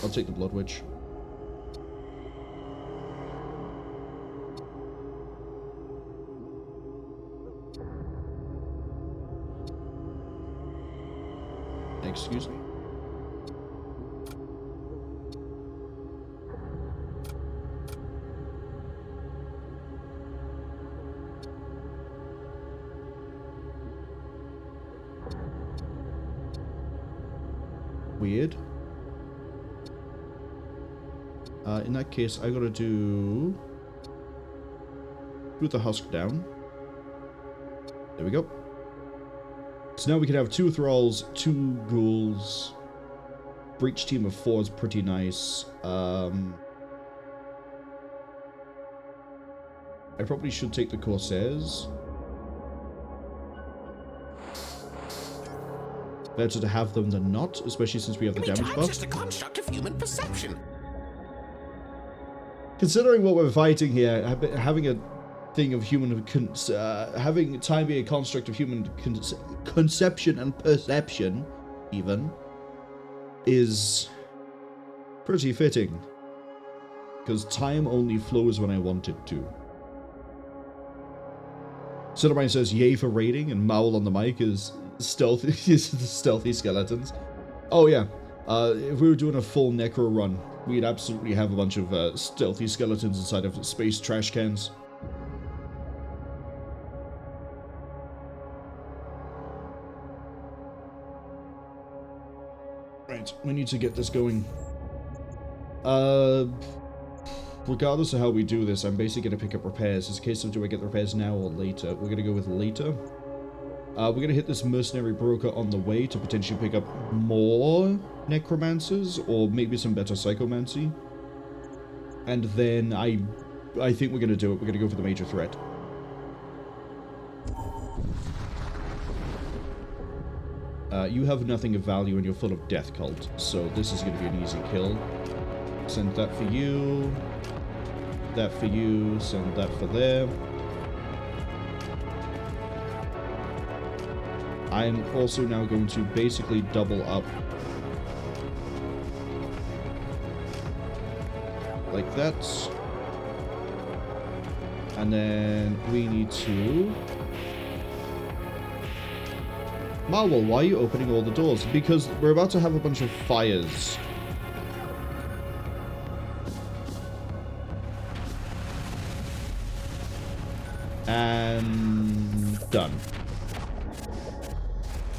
I'll take the Blood Witch. Excuse me? Weird. In that case, I gotta do the husk down. There we go. So now we can have 2 thralls, 2 ghouls. Breach team of 4 is pretty nice. I probably should take the Corsairs. Better to have them than not, especially since we have the damage buff. Just a construct of human perception. Considering what we're fighting here, having a thing of human having time be a construct of human conception and perception, even, is pretty fitting. Because time only flows when I want it to. Cinnamine says yay for raiding, and Marwol on the mic is stealthy, stealthy skeletons. Oh yeah, if we were doing a full Necro run, we'd absolutely have a bunch of stealthy skeletons inside of space trash cans. Right, we need to get this going. Regardless of how we do this, I'm basically going to pick up repairs. It's a case of do I get the repairs now or later. We're going to go with later. We're going to hit this mercenary broker on the way to potentially pick up more necromancers or maybe some better psychomancy. And then I think we're going to do it. We're going to go for the major threat. You have nothing of value and you're full of death cult, so this is going to be an easy kill. Send that for you. That for you. Send that for there. I'm also now going to basically double up. Like that. And then we need to... Marwol, why are you opening all the doors? Because we're about to have a bunch of fires. And... done.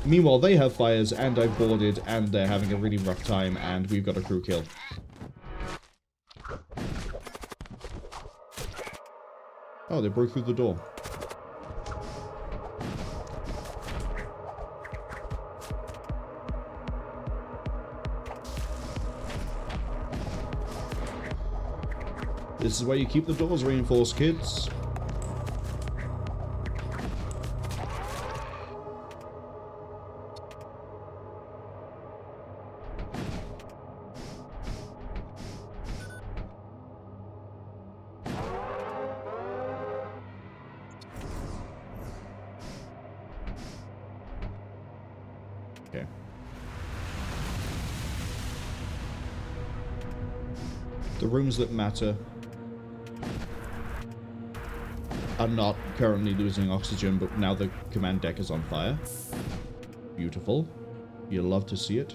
Meanwhile, they have fires, and I've boarded, and they're having a really rough time, and we've got a crew kill. Oh, they broke through the door. This is why you keep the doors reinforced, kids. Okay. The rooms that matter are not currently losing oxygen, but now the command deck is on fire. Beautiful. You'll love to see it.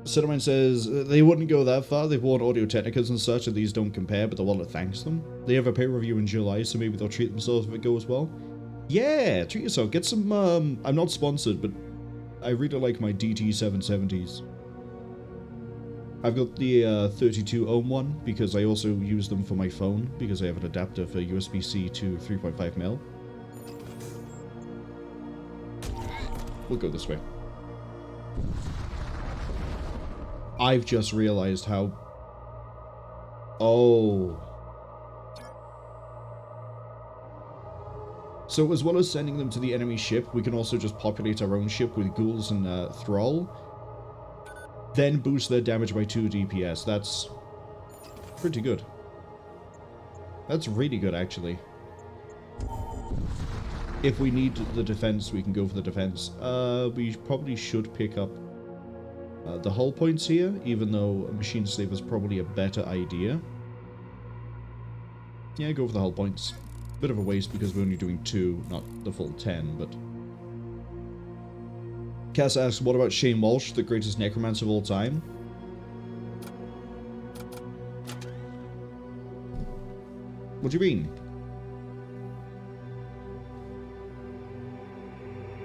Cinnamon says, they wouldn't go that far. They've worn Audio Technicas and such, and these don't compare, but the wallet thanks them. They have a pay review in July, so maybe they'll treat themselves if it goes well. Yeah, treat yourself. Get some, I'm not sponsored, but I really like my DT 770s. I've got the 32 ohm one, because I also use them for my phone, because I have an adapter for USB-C to 3.5mm. We'll go this way. I've just realized how... Oh. So as well as sending them to the enemy ship, we can also just populate our own ship with ghouls and thrall. Then boost their damage by 2 DPS. That's pretty good. That's really good, actually. If we need the defense, we can go for the defense. We probably should pick up the hull points here, even though a machine slave is probably a better idea. Yeah, go for the hull points. Bit of a waste because we're only doing 2, not the full 10, but... Cass asks, what about Shane Walsh, the greatest necromancer of all time? What do you mean?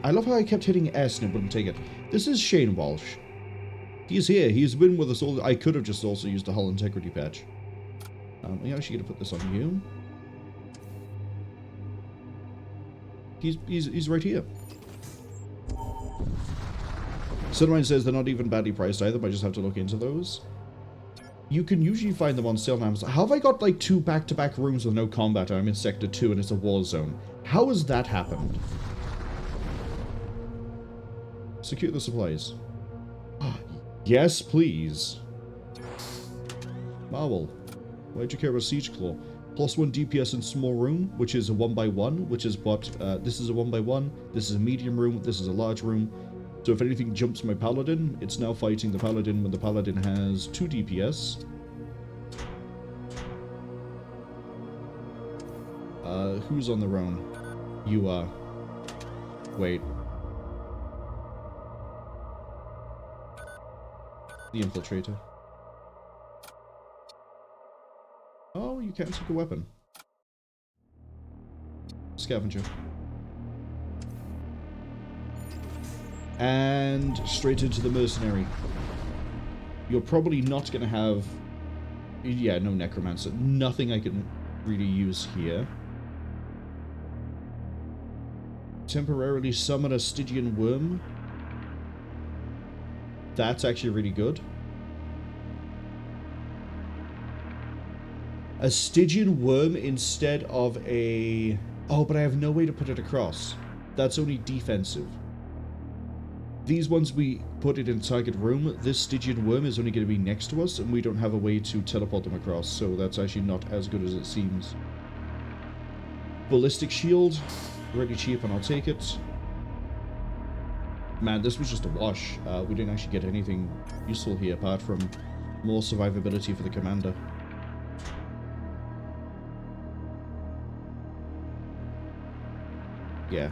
I love how I kept hitting S and it wouldn't take it. This is Shane Walsh. He's here. He's been with us all. I could have just also used the hull integrity patch. I'm actually going to put this on you. He's right here. Cinnamon says they're not even badly priced either, but I just have to look into those. You can usually find them on sale now. How have I got like 2 back-to-back rooms with no combat and I'm in Sector 2 and it's a war zone? How has that happened? Secure the supplies. Yes, please. Marwol. Why'd you care about Siege Claw? +1 DPS in small room, which is a 1x1, which is what... this is a 1x1, this is a medium room, this is a large room. So if anything jumps my Paladin, it's now fighting the Paladin when the Paladin has 2 DPS. Who's on their own? You are. Wait. The Infiltrator. Oh, you can't take a weapon. Scavenger. And straight into the Mercenary. You're probably not going to have... Yeah, no Necromancer. Nothing I can really use here. Temporarily summon a Stygian Worm. That's actually really good. A Stygian Worm instead of a... Oh, but I have no way to put it across. That's only defensive. These ones we put it in target room. This Stygian Worm is only going to be next to us, and we don't have a way to teleport them across, so that's actually not as good as it seems. Ballistic Shield. Really cheap, and I'll take it. Man, this was just a wash. We didn't actually get anything useful here, apart from more survivability for the commander. Yeah.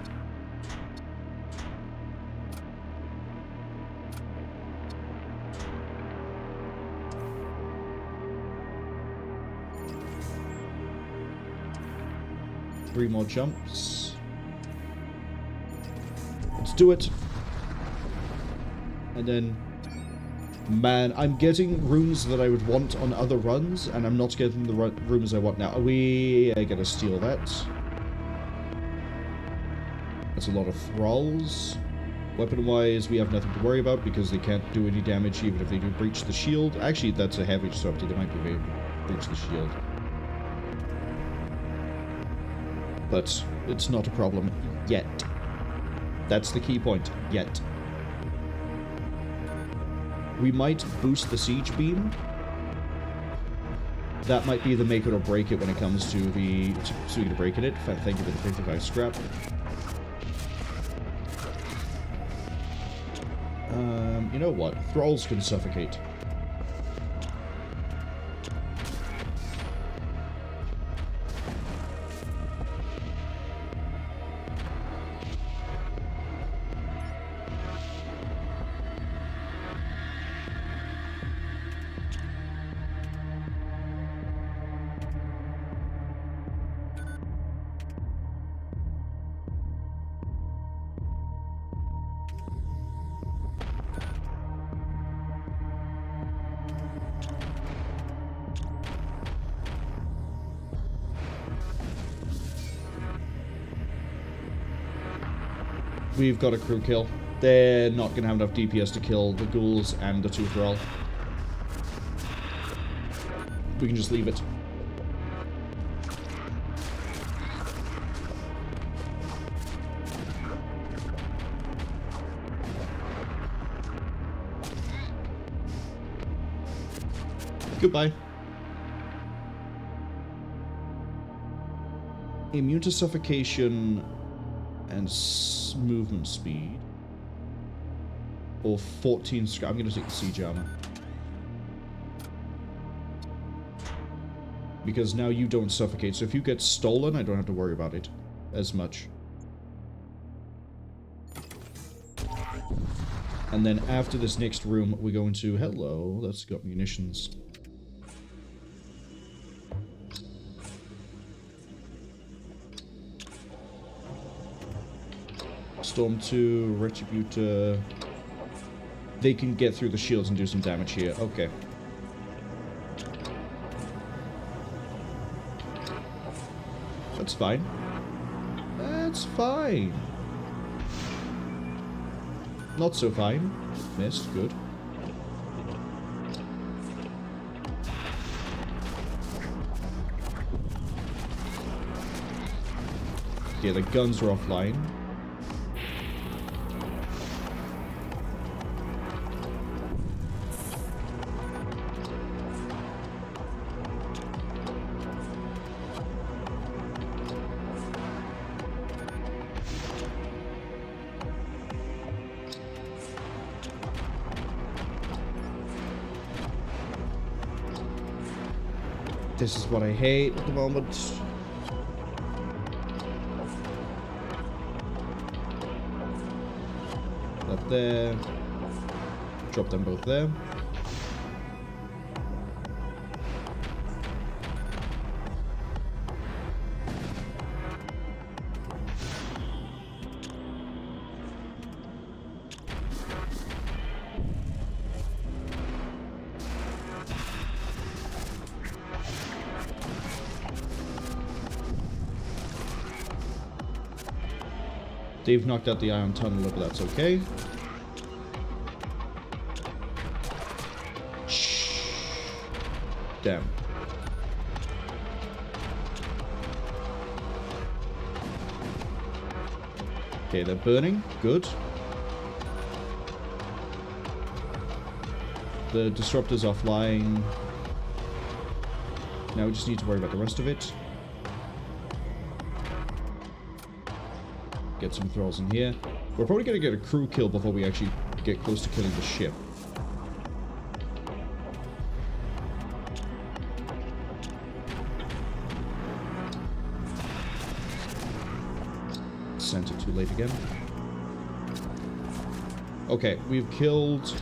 Three more jumps. Let's do it. And then, man, I'm getting rooms that I would want on other runs, and I'm not getting the rooms I want now. I gotta steal that. That's a lot of thralls. Weapon-wise, we have nothing to worry about because they can't do any damage even if they do breach the shield. Actually, that's a heavy disruptor. They might be able to breach the shield. But it's not a problem yet. That's the key point. Yet. We might boost the siege beam. That might be the make it or break it when it comes to the... Speaking of breaking it, thank you for the 55 scrap. You know what? Thralls can suffocate. We've got a crew kill. They're not going to have enough DPS to kill the ghouls and the 2 thrall. We can just leave it. Goodbye. Immune to suffocation and movement speed. Or 14 scrap. I'm going to take the siege armor. Because now you don't suffocate. So if you get stolen, I don't have to worry about it as much. And then after this next room, we go into... Hello, that's got munitions. Storm 2, Retributor. They can get through the shields and do some damage here. Okay. That's fine. That's fine. Not so fine. Missed. Good. Okay, the guns are offline. This is what I hate at the moment. That there. Drop them both there. They've knocked out the ion tunnel, but that's okay. Shh. Damn. Okay, they're burning. Good. The disruptor's offline. Now we just need to worry about the rest of it. Get some thralls in here. We're probably going to get a crew kill before we actually get close to killing the ship. Sent it too late again. Okay, we've killed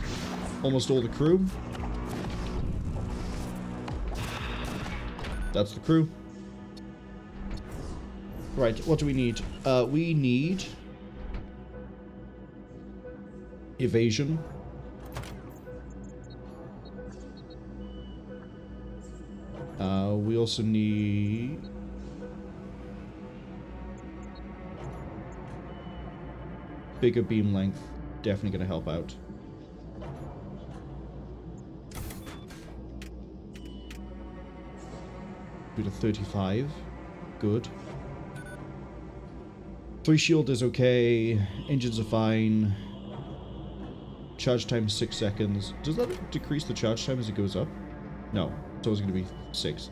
almost all the crew. That's the crew. Right, what do we need? We need evasion. We also need bigger beam length. Definitely going to help out. Bit of 35. Good. 3 shield is okay. Engines are fine. Charge time 6 seconds. Does that decrease the charge time as it goes up? No. It's always going to be 6.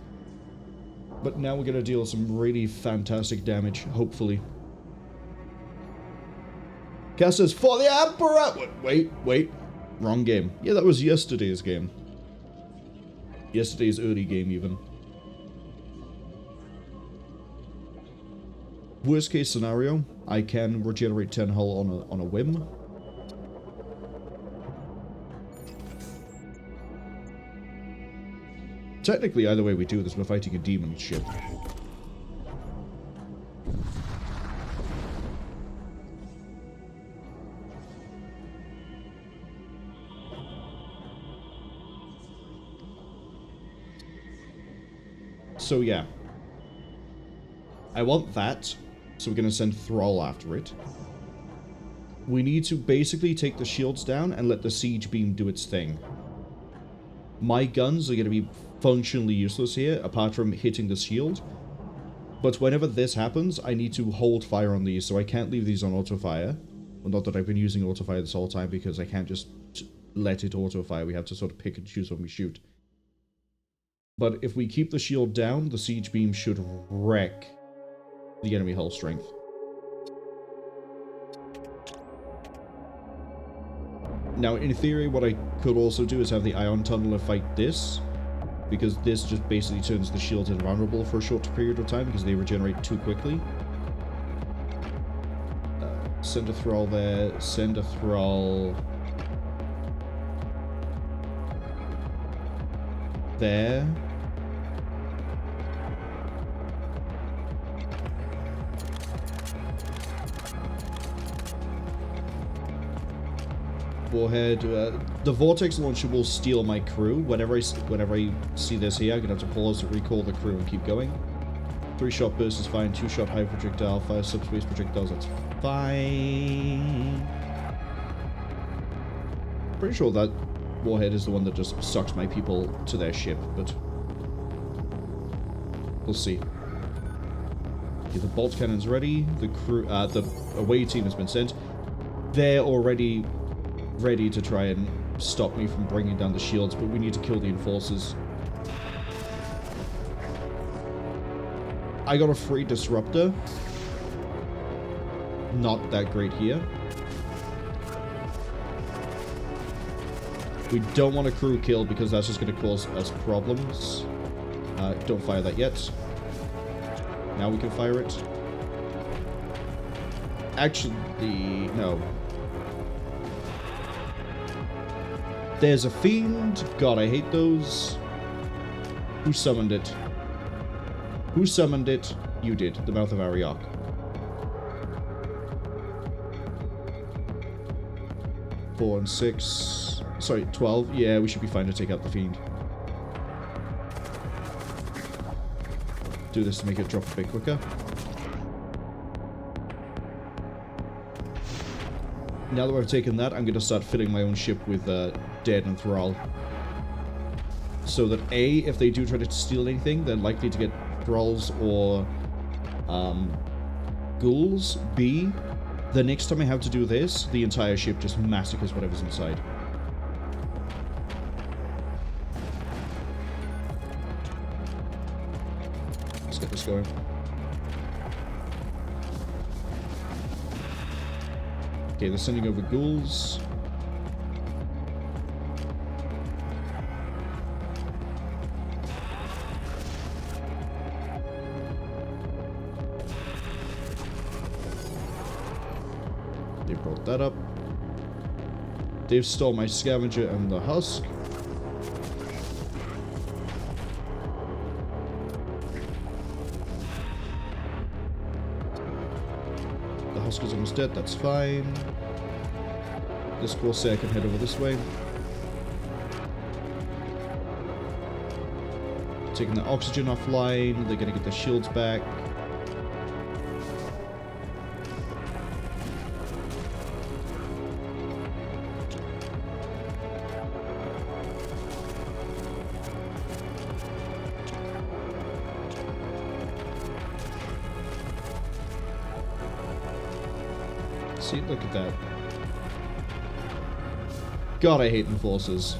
But now we're going to deal some really fantastic damage, hopefully. Cass says, for the Emperor! Wait. Wrong game. Yeah, that was yesterday's game. Yesterday's early game, even. Worst case scenario, I can regenerate 10 hull on a whim. Technically, either way we do this, we're fighting a demon ship. So yeah. I want that. So we're going to send Thrall after it. We need to basically take the shields down and let the siege beam do its thing. My guns are going to be functionally useless here, apart from hitting the shield. But whenever this happens, I need to hold fire on these, so I can't leave these on auto-fire. Well, not that I've been using auto-fire this whole time, because I can't just let it auto-fire. We have to sort of pick and choose when we shoot. But if we keep the shield down, the siege beam should wreck the enemy hull strength. Now, in theory, what I could also do is have the Ion Tunneler fight this, because this just basically turns the shields invulnerable for a short period of time because they regenerate too quickly. Send a Thrall there, send a Thrall there. Warhead. The Vortex Launcher will steal my crew. Whenever I see this here, I'm going to have to pause, recall the crew, and keep going. 3-shot burst is fine. 2-shot high projectile. 5 subspace projectiles, that's fine. Pretty sure that Warhead is the one that just sucks my people to their ship, but we'll see. Okay, the bolt cannon's ready. The crew, the away team has been sent. They're already ready to try and stop me from bringing down the shields, but we need to kill the enforcers. I got a free disruptor. Not that great here. We don't want a crew kill because that's just going to cause us problems. Don't fire that yet. Now we can fire it. Actually, no. There's a fiend. God, I hate those. Who summoned it? Who summoned it? You did. The Mouth of Ariok. Four and 6. Sorry, 12. Yeah, we should be fine to take out the fiend. Do this to make it drop a bit quicker. Now that I've taken that, I'm going to start filling my own ship with Dead and Thrall. So that A, if they do try to steal anything, they're likely to get Thralls or ghouls. B, the next time I have to do this, the entire ship just massacres whatever's inside. Let's get this going. Okay, they're sending over ghouls. They brought that up. They've stole my scavenger and the husk. The husk is almost dead, that's fine. This Corsair can head over this way. Taking the oxygen offline, they're gonna get their shields back. See, look at that. God, I hate enforcers.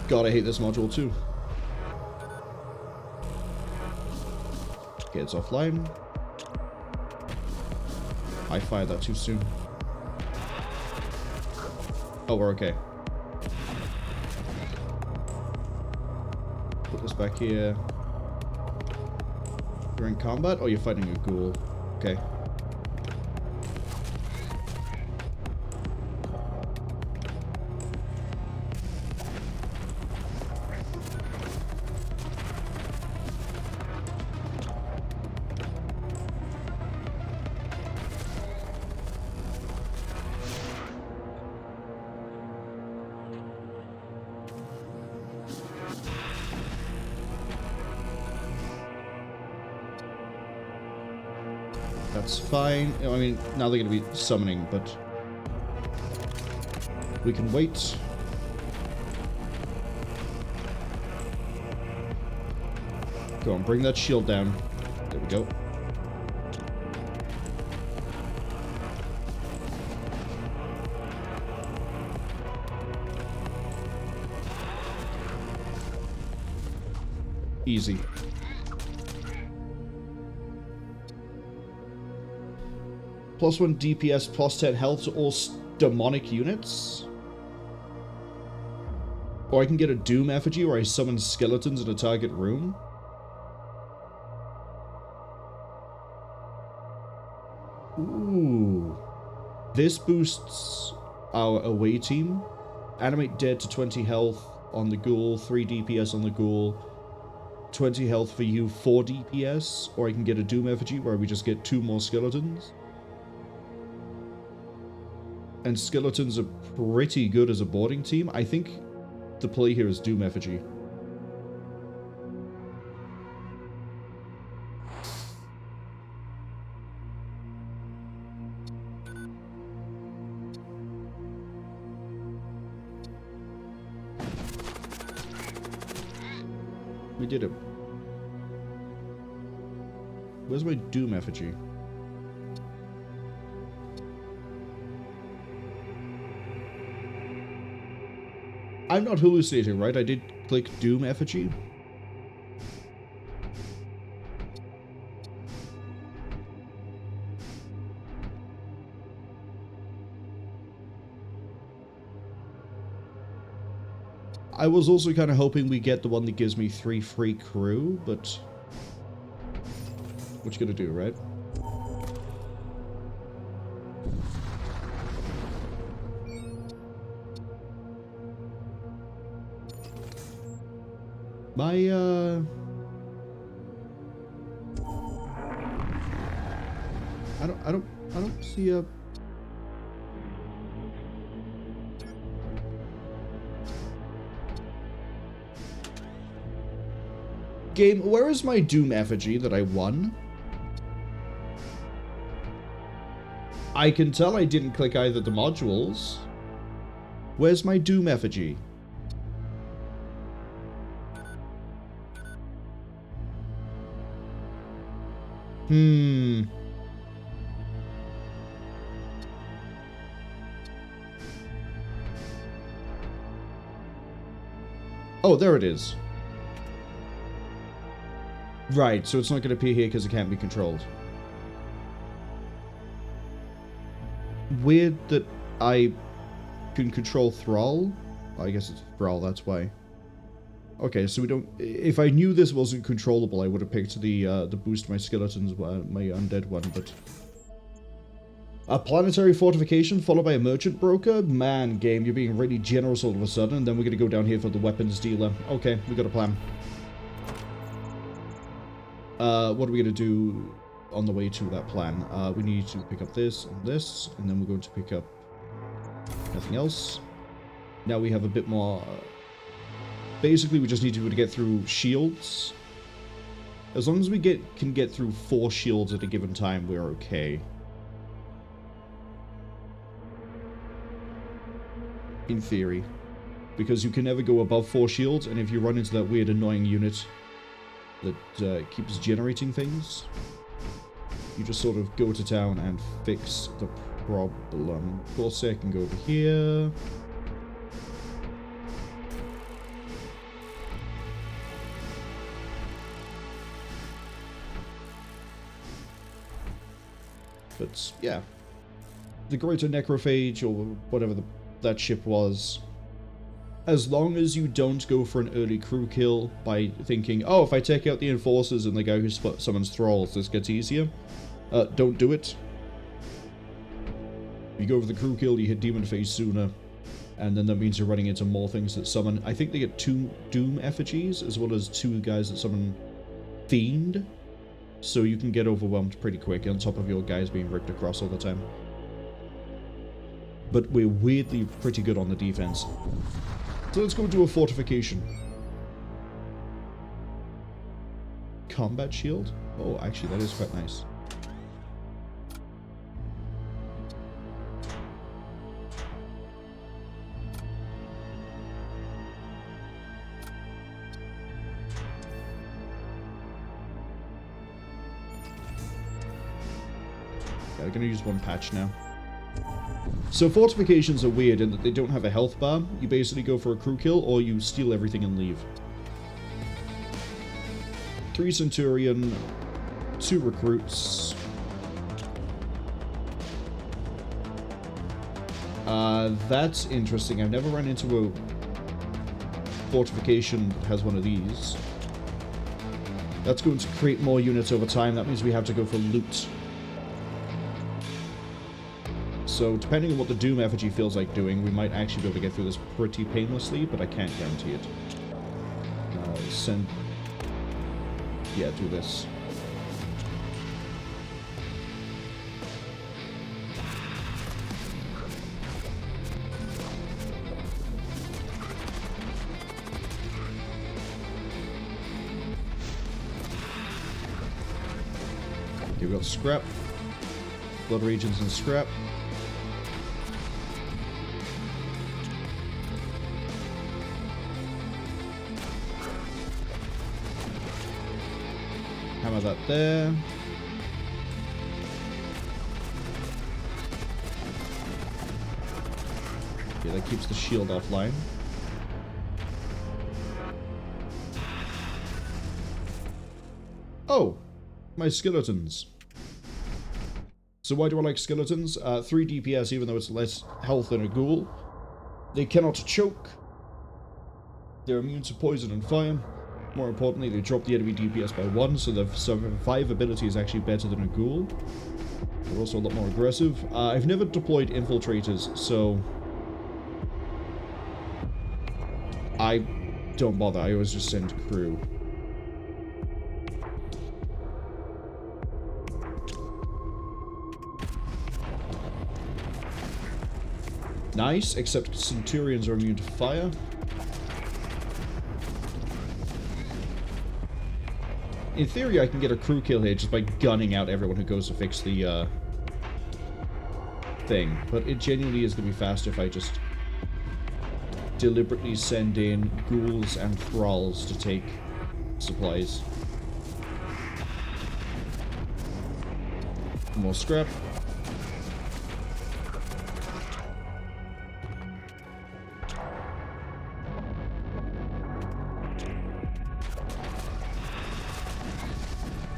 God, I hate this module too. Okay, it's offline. I fired that too soon. Oh, we're okay. Put this back here. You're in combat? Oh, you're fighting a ghoul. Okay. That's fine. I mean, now they're going to be summoning, but we can wait. Go on, bring that shield down. There we go. Easy. +1 DPS, +10 health to all demonic units. Or I can get a Doom effigy where I summon skeletons in a target room. Ooh. This boosts our away team. Animate dead to 20 health on the ghoul, 3 DPS on the ghoul, 20 health for you, 4 DPS. Or I can get a Doom effigy where we just get 2 more skeletons. And skeletons are pretty good as a boarding team. I think the play here is Doom effigy. We did it. Where's my Doom effigy? I'm not hallucinating, right? I did click Doom effigy. I was also kind of hoping we get the one that gives me 3 free crew, but what you gonna do, right? My, I don't see a... Game, where is my Doom effigy that I won? I can tell I didn't click either of the modules. Where's my Doom effigy? Oh, there it is. Right, so it's not going to appear here because it can't be controlled. Weird that I can control Thrall. I guess it's Thrall, that's why. Okay, so we don't... If I knew this wasn't controllable, I would have picked the boost my skeletons, my undead one, but... A planetary fortification followed by a merchant broker? Man, game, you're being really generous all of a sudden, and then we're going to go down here for the weapons dealer. Okay, we got a plan. What are we going to do on the way to that plan? We need to pick up this and this, and then we're going to pick up nothing else. Now we have a bit more... Basically, we just need to get through shields. As long as we can get through 4 shields at a given time, we're okay. In theory. Because you can never go above 4 shields, and if you run into that weird annoying unit that keeps generating things, you just sort of go to town and fix the problem. Corsair can go over here. But, yeah. The greater Necrophage, or whatever that ship was, as long as you don't go for an early crew kill by thinking, oh, if I take out the Enforcers and the guy who summons Thralls, this gets easier, don't do it. You go for the crew kill, you hit Demon Phase sooner, and then that means you're running into more things that summon. I think they get 2 Doom effigies, as well as 2 guys that summon Fiend. So you can get overwhelmed pretty quick on top of your guys being ripped across all the time. But we're weirdly pretty good on the defense. So let's go do a fortification. Combat shield? Oh, actually that is quite nice. Yeah, I'm gonna use one patch now. So fortifications are weird in that they don't have a health bar. You basically go for a crew kill, or you steal everything and leave. 3 Centurion, 2 recruits. That's interesting. I've never run into a fortification that has one of these. That's going to create more units over time. That means we have to go for loot. So, depending on what the Doom effigy feels like doing, we might actually be able to get through this pretty painlessly, but I can't guarantee it. Yeah, do this. Here we got scrap. Blood regions and scrap. Hammer that there. Yeah, that keeps the shield offline. Oh! My skeletons. So why do I like skeletons? 3 DPS, even though it's less health than a ghoul. They cannot choke. They're immune to poison and fire. More importantly, they drop the enemy DPS by 1, so the survivability is actually better than a ghoul. They're also a lot more aggressive. I've never deployed infiltrators, so I don't bother. I always just send crew. Nice, except Centurions are immune to fire. In theory, I can get a crew kill here just by gunning out everyone who goes to fix the thing. But it genuinely is going to be faster if I just deliberately send in ghouls and thralls to take supplies. More scrap.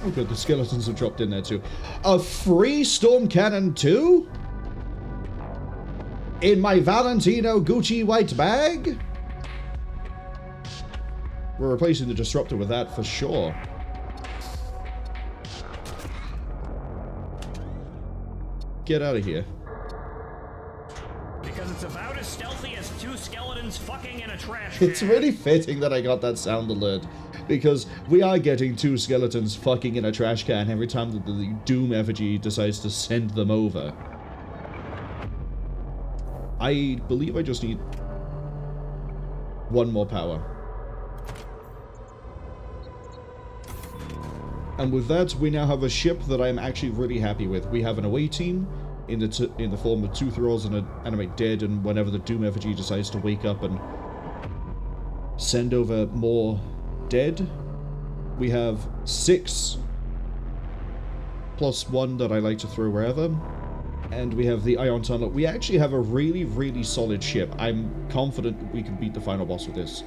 Oh good, the skeletons have dropped in there too. A free storm cannon too? In my Valentino Gucci white bag? We're replacing the disruptor with that for sure. Get out of here. Because it's about as stealthy as 2 skeletons fucking in a trash can. It's really fitting that I got that sound alert. Because we are getting 2 skeletons fucking in a trash can every time that the Doom effigy decides to send them over. I believe I just need 1 more power. And with that, we now have a ship that I'm actually really happy with. We have an away team in the form of 2 thralls and an animate dead, and whenever the Doom effigy decides to wake up and send over more dead, we have 6 plus 1 that I like to throw wherever, and we have the Ion Tunnel. We actually have a really, really solid ship. I'm confident that we can beat the final boss with this.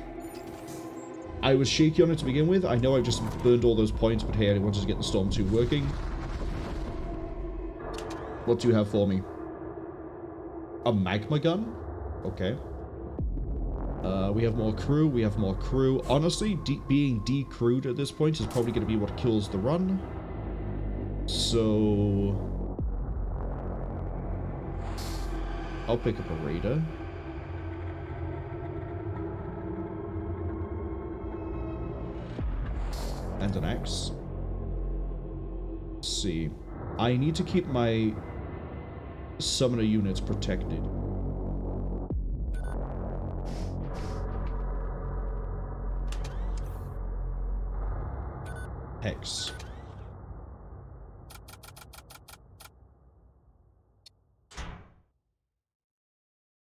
I was shaky on it to begin with. I know I've just burned all those points, but hey, I wanted to get the Storm 2 working. What do you have for me? A magma gun? Okay. We have more crew. We have more crew. Honestly, being decrewed at this point is probably going to be what kills the run. So I'll pick up a raider. And an axe. Let's see. I need to keep my summoner units protected. Hex.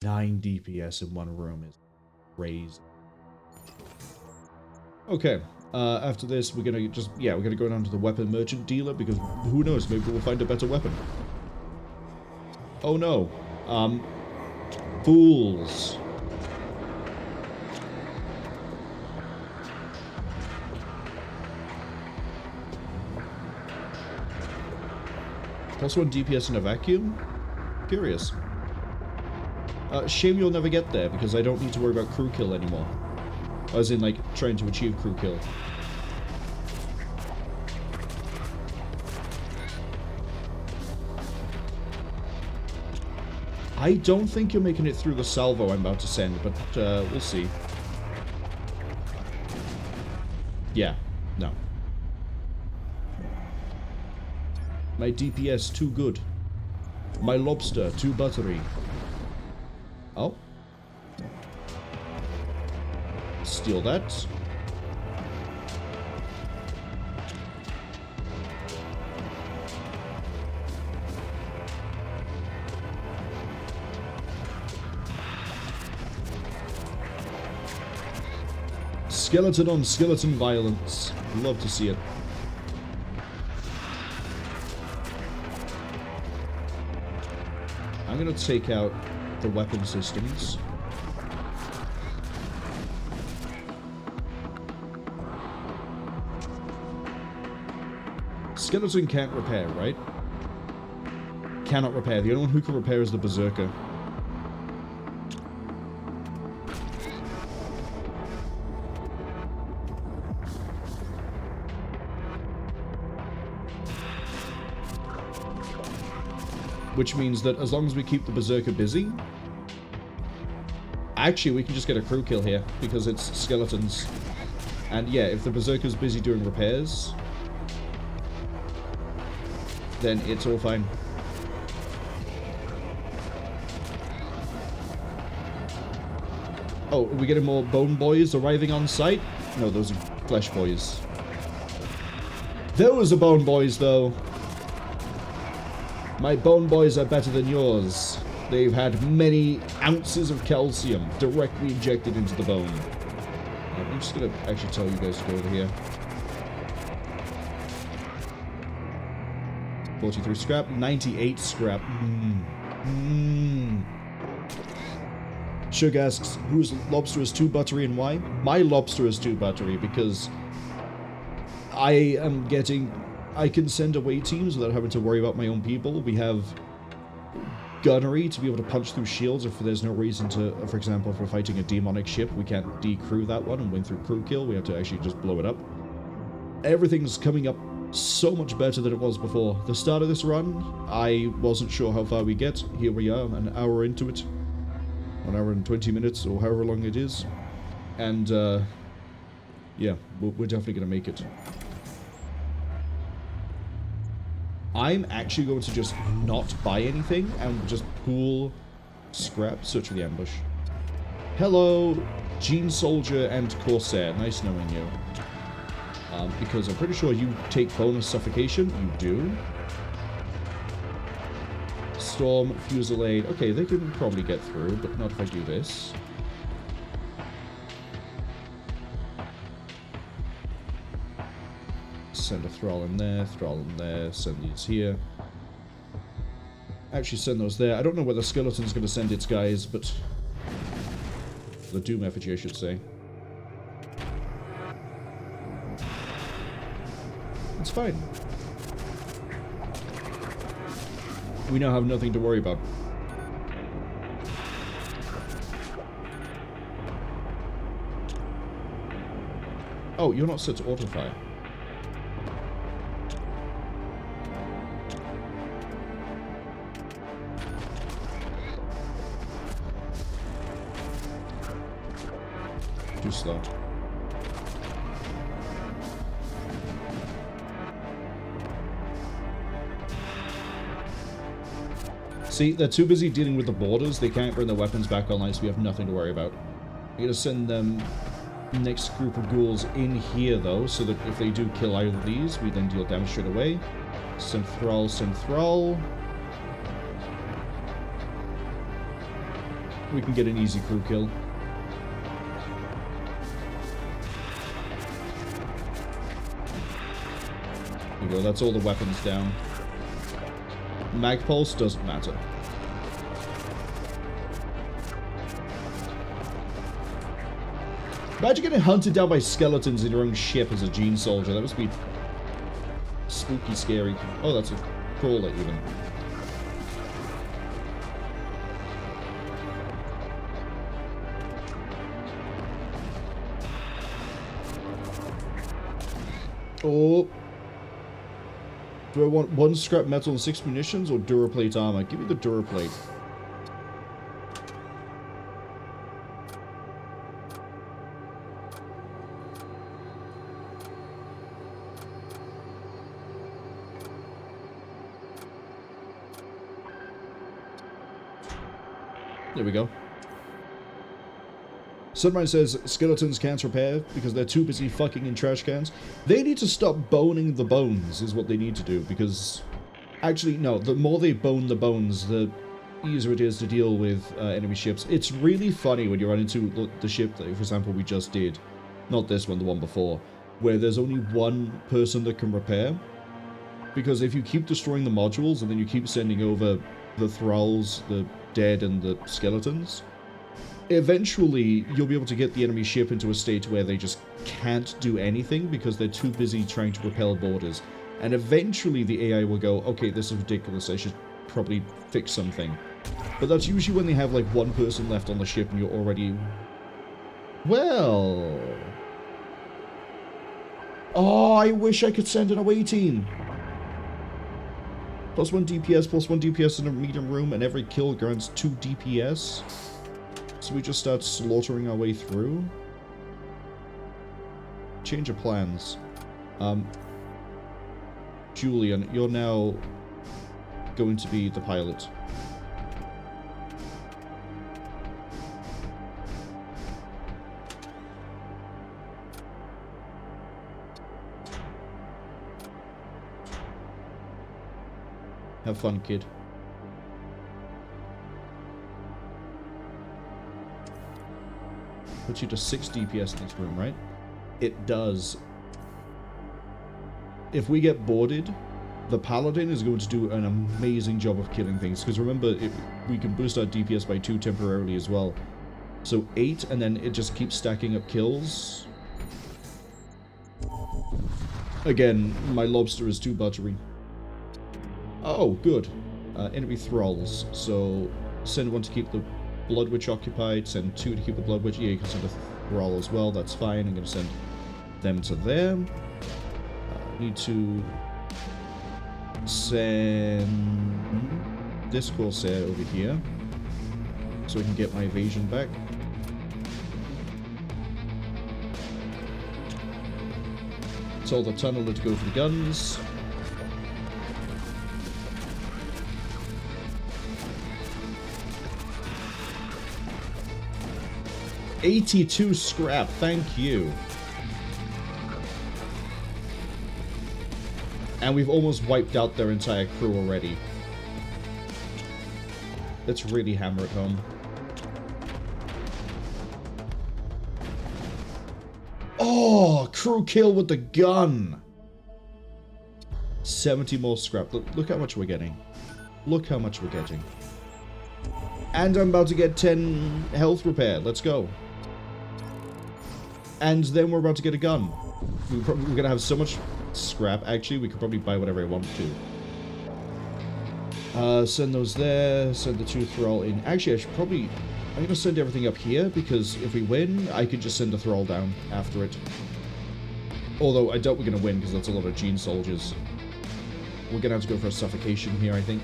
Nine DPS in one room is crazy. Okay. After this, we're gonna go down to the weapon merchant dealer, because who knows, maybe we'll find a better weapon. Oh no. Fools. +1 DPS in a vacuum? Curious. Shame you'll never get there, because I don't need to worry about crew kill anymore. As in, like, trying to achieve crew kill. I don't think you're making it through the salvo I'm about to send, but we'll see. Yeah, no. My DPS too good. My lobster too buttery. Oh. Steal that. Skeleton on skeleton violence. Love to see it. I'm gonna take out the weapon systems. Skeleton can't repair, right? Cannot repair. The only one who can repair is the Berserker. Which means that as long as we keep the Berserker busy... Actually, we can just get a crew kill here, because it's skeletons. And yeah, if the Berserker's busy doing repairs... then it's all fine. Oh, are we getting more Bone Boys arriving on site? No, those are Flesh Boys. Those are Bone Boys, though. My Bone Boys are better than yours. They've had many ounces of calcium directly injected into the bone. I'm just gonna actually tell you guys to go over here. 43 scrap, 98 scrap. Shug asks, whose lobster is too buttery and why? My lobster is too buttery because I am getting... I can send away teams without having to worry about my own people. We have gunnery to be able to punch through shields if there's no reason to... For example, if we're fighting a demonic ship, we can't decrew that one and win through crew kill. We have to actually just blow it up. Everything's coming up so much better than it was before. The start of this run, I wasn't sure how far we get. Here we are, an hour into it. 1 hour and 20 minutes, or however long it is. And, yeah, we're definitely going to make it. I'm actually going to just not buy anything and just pool scrap. Search for the ambush. Hello, Gene Soldier and Corsair. Nice knowing you. Because I'm pretty sure you take bonus suffocation. You do. Storm, Fusillade. Okay, they can probably get through, but not if I do this. Send a Thrall in there, send these here. Actually send those there. I don't know whether Skeleton's going to send its guys, but... the Doom effigy, I should say. It's fine. We now have nothing to worry about. Oh, you're not set to auto-fire. Too slow. See, they're too busy dealing with the borders, they can't bring their weapons back online, so we have nothing to worry about. I'm gonna send them next group of ghouls in here, though, so that if they do kill either of these, we then deal damage straight away. Send Thrall, send Thrall. We can get an easy crew kill. There we go, that's all the weapons down. Mag Pulse doesn't matter. Imagine getting hunted down by skeletons in your own ship as a Gene Soldier. That must be spooky, scary. Oh, that's a crawler, even. Oh. Do I want 1 scrap metal and 6 munitions or Duraplate armor? Give me the Duraplate. There we go. Sunrise says skeletons can't repair because they're too busy fucking in trash cans. They need to stop boning the bones is what they need to do, because actually no, the more they bone the bones, the easier it is to deal with enemy ships. It's really funny when you run into the ship that, for example, we just did. Not this one, the one before, where there's only one person that can repair. Because if you keep destroying the modules and then you keep sending over the thralls, the dead, and the skeletons, eventually you'll be able to get the enemy ship into a state where they just can't do anything because they're too busy trying to repel borders. And eventually the AI will go, okay, this is ridiculous, I should probably fix something. But that's usually when they have like one person left on the ship and you're already... Well... Oh, I wish I could send an away team! +1 DPS, +1 DPS in a medium room, and every kill grants 2 DPS. So we just start slaughtering our way through. Change of plans. Julian, you're now going to be the pilot. Have fun, kid. Puts you to 6 DPS in this room, right? It does. If we get boarded, the Paladin is going to do an amazing job of killing things. Because remember, we can boost our DPS by 2 temporarily as well. So 8, and then it just keeps stacking up kills. Again, my lobster is too buttery. Oh, good. Enemy thralls. So send 1 to keep the Blood Witch occupied, send 2 to keep the Blood Witch. Yeah, you can send a thrall as well, that's fine. I'm going to send them to there. Need to send this Corsair over here so I can get my evasion back. Tell the tunneler to go for the guns. $82 scrap, thank you. And we've almost wiped out their entire crew already. Let's really hammer it home. Oh, crew kill with the gun. 70 more scrap. Look how much we're getting. Look how much we're getting. And I'm about to get 10 health repair. Let's go. And then we're about to get a gun. We're going to have so much scrap. Actually, we could probably buy whatever I want to. Send those there. Send the 2 thrall in. Actually, I should probably... I'm going to send everything up here, because if we win, I could just send a thrall down after it. Although, I doubt we're going to win, because that's a lot of Gene soldiers. We're going to have to go for a suffocation here, I think.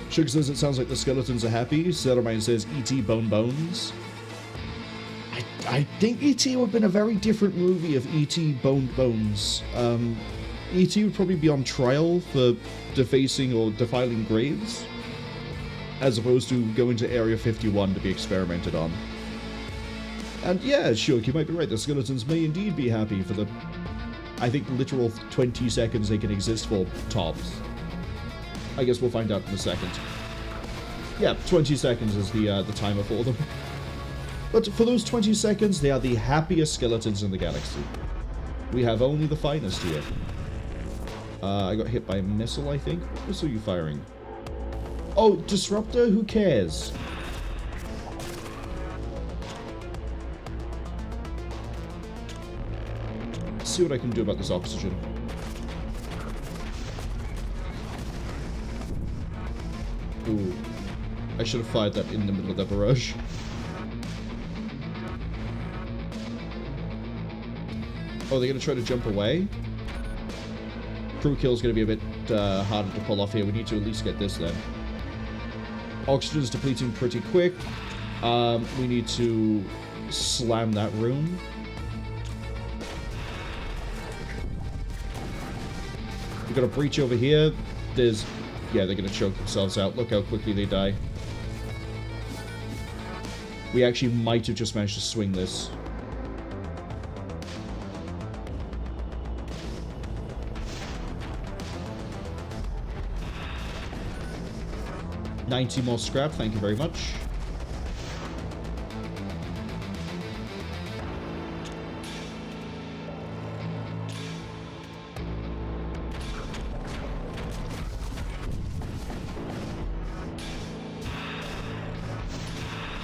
Sugar says it sounds like the skeletons are happy. Saturday says E.T. Bone Bones. I think E.T. would have been a very different movie if E.T. boned bones. E.T. would probably be on trial for defacing or defiling graves, as opposed to going to Area 51 to be experimented on. And yeah, sure, you might be right, the skeletons may indeed be happy for the, I think, literal 20 seconds they can exist for, tops. I guess we'll find out in a second. Yeah, 20 seconds is the timer for them. But for those 20 seconds, they are the happiest skeletons in the galaxy. We have only the finest here. I got hit by a missile, I think. What missile are you firing? Oh, Disruptor? Who cares? see what I can do about this oxygen. Ooh. I should have fired that in the middle of that barrage. Oh, they're going to try to jump away? Crew kill's going to be a bit harder to pull off here. We need to at least get this then. Oxygen's depleting pretty quick. We need to slam that room. We've got a breach over here. There's... Yeah, they're going to choke themselves out. Look how quickly they die. We actually might have just managed to swing this. $90 more scrap, thank you very much.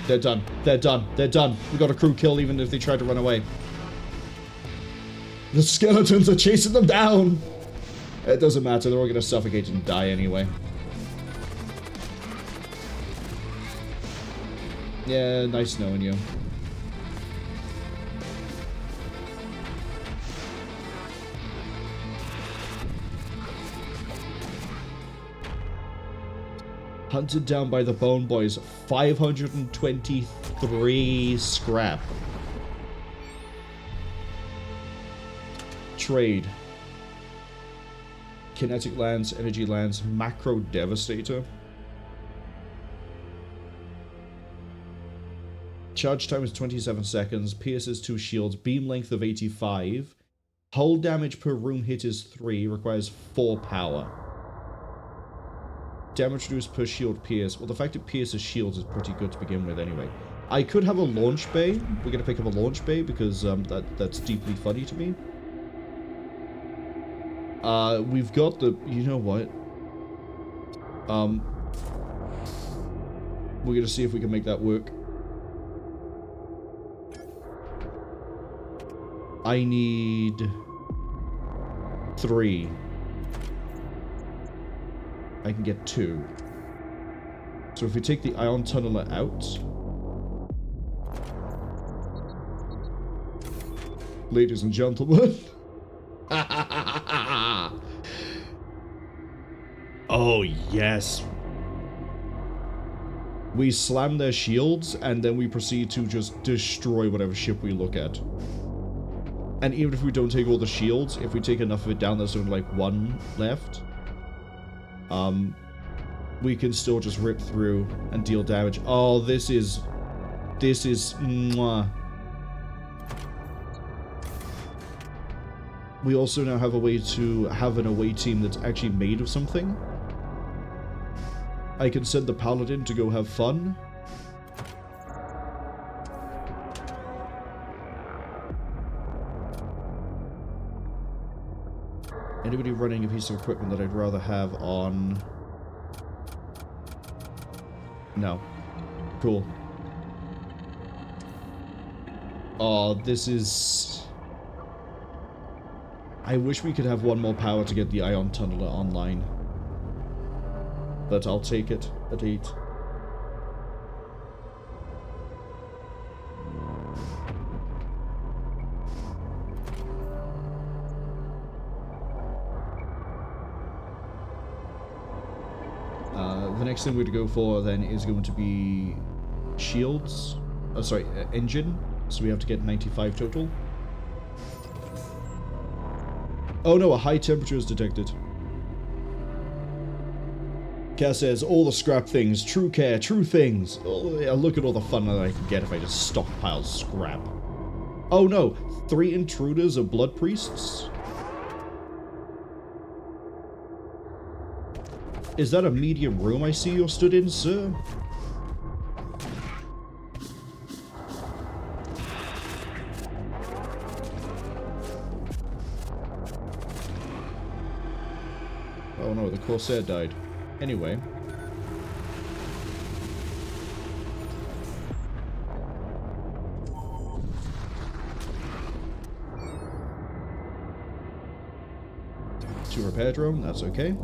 They're done. They're done. They're done. We got a crew kill even if they tried to run away. The skeletons are chasing them down! It doesn't matter. They're all going to suffocate and die anyway. Yeah, nice knowing you. Hunted down by the Bone Boys. 523 scrap. Trade. Kinetic lands, energy lands, macro devastator. Charge time is 27 seconds. Pierces 2 shields. Beam length of 85. Hull damage per room hit is 3. Requires 4 power. Damage reduced per shield pierce. Well, the fact it pierces shields is pretty good to begin with anyway. I could have a launch bay. We're going to pick up a launch bay because that's deeply funny to me. We've got the... You know what? We're going to see if we can make that work. I need 3. I can get 2. So if we take the ion tunneler out... Ladies and gentlemen... Oh, yes. We slam their shields, and then we proceed to just destroy whatever ship we look at. And even if we don't take all the shields, if we take enough of it down, there's only like 1 left. We can still just rip through and deal damage. Oh, this is mwah. We also now have a way to have an away team that's actually made of something. I can send the Paladin to go have fun. Anybody running a piece of equipment that I'd rather have on... No. Cool. Oh, this is... I wish we could have 1 more power to get the ion tunneler online. But I'll take it at 8. The next thing we're to go for then is going to be shields. Oh, sorry, engine. So we have to get 95 total. Oh no, a high temperature is detected. Cass says, all the scrap things, true care, true things. Oh, yeah, look at all the fun that I could get if I just stockpile scrap. Oh no, 3 intruders of blood priests? Is that a medium room I see you're stood in, sir? Oh no, the Corsair died. Anyway. 2 repair drone, that's okay.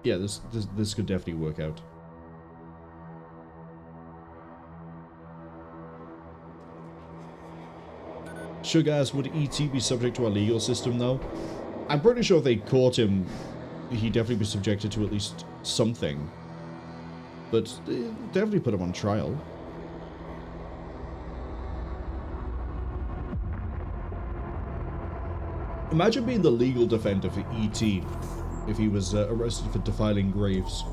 Yeah, this could definitely work out. Should ask, would E.T. be subject to our legal system, though? I'm pretty sure if they caught him, he'd definitely be subjected to at least something. But definitely put him on trial. Imagine being the legal defender for E.T. if he was arrested for defiling graves.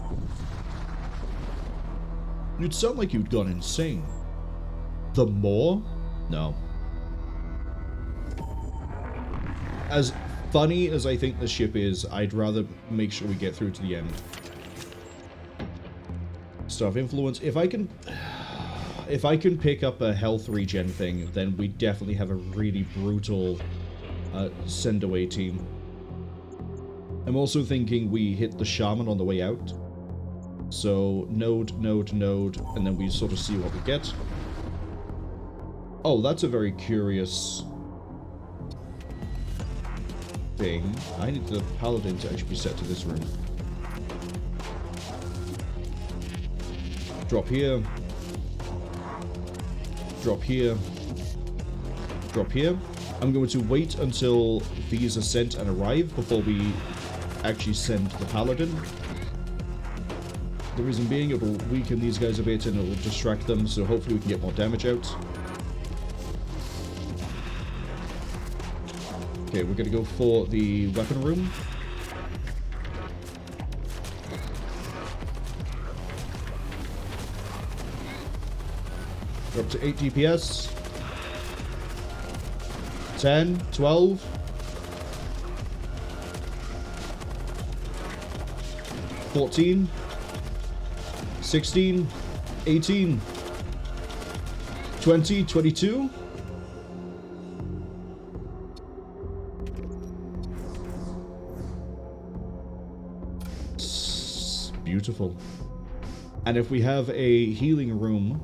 You'd sound like you'd gone insane. The Moor? No. As funny as I think the ship is, I'd rather make sure we get through to the end. Staff influence. If I can pick up a health regen thing, then we definitely have a really brutal send away team. I'm also thinking we hit the shaman on the way out. So node, node, node, and then we sort of see what we get. Oh, that's a very curious thing. I need the Paladin to actually be set to this room. Drop here. Drop here. Drop here. I'm going to wait until these are sent and arrive before we actually send the Paladin. The reason being, it will weaken these guys a bit and it will distract them, so hopefully we can get more damage out. Okay, we're going to go for the weapon room. We're up to 8 DPS. 10, 12. 14. 16. 18. 20, 22. Beautiful. And if we have a healing room,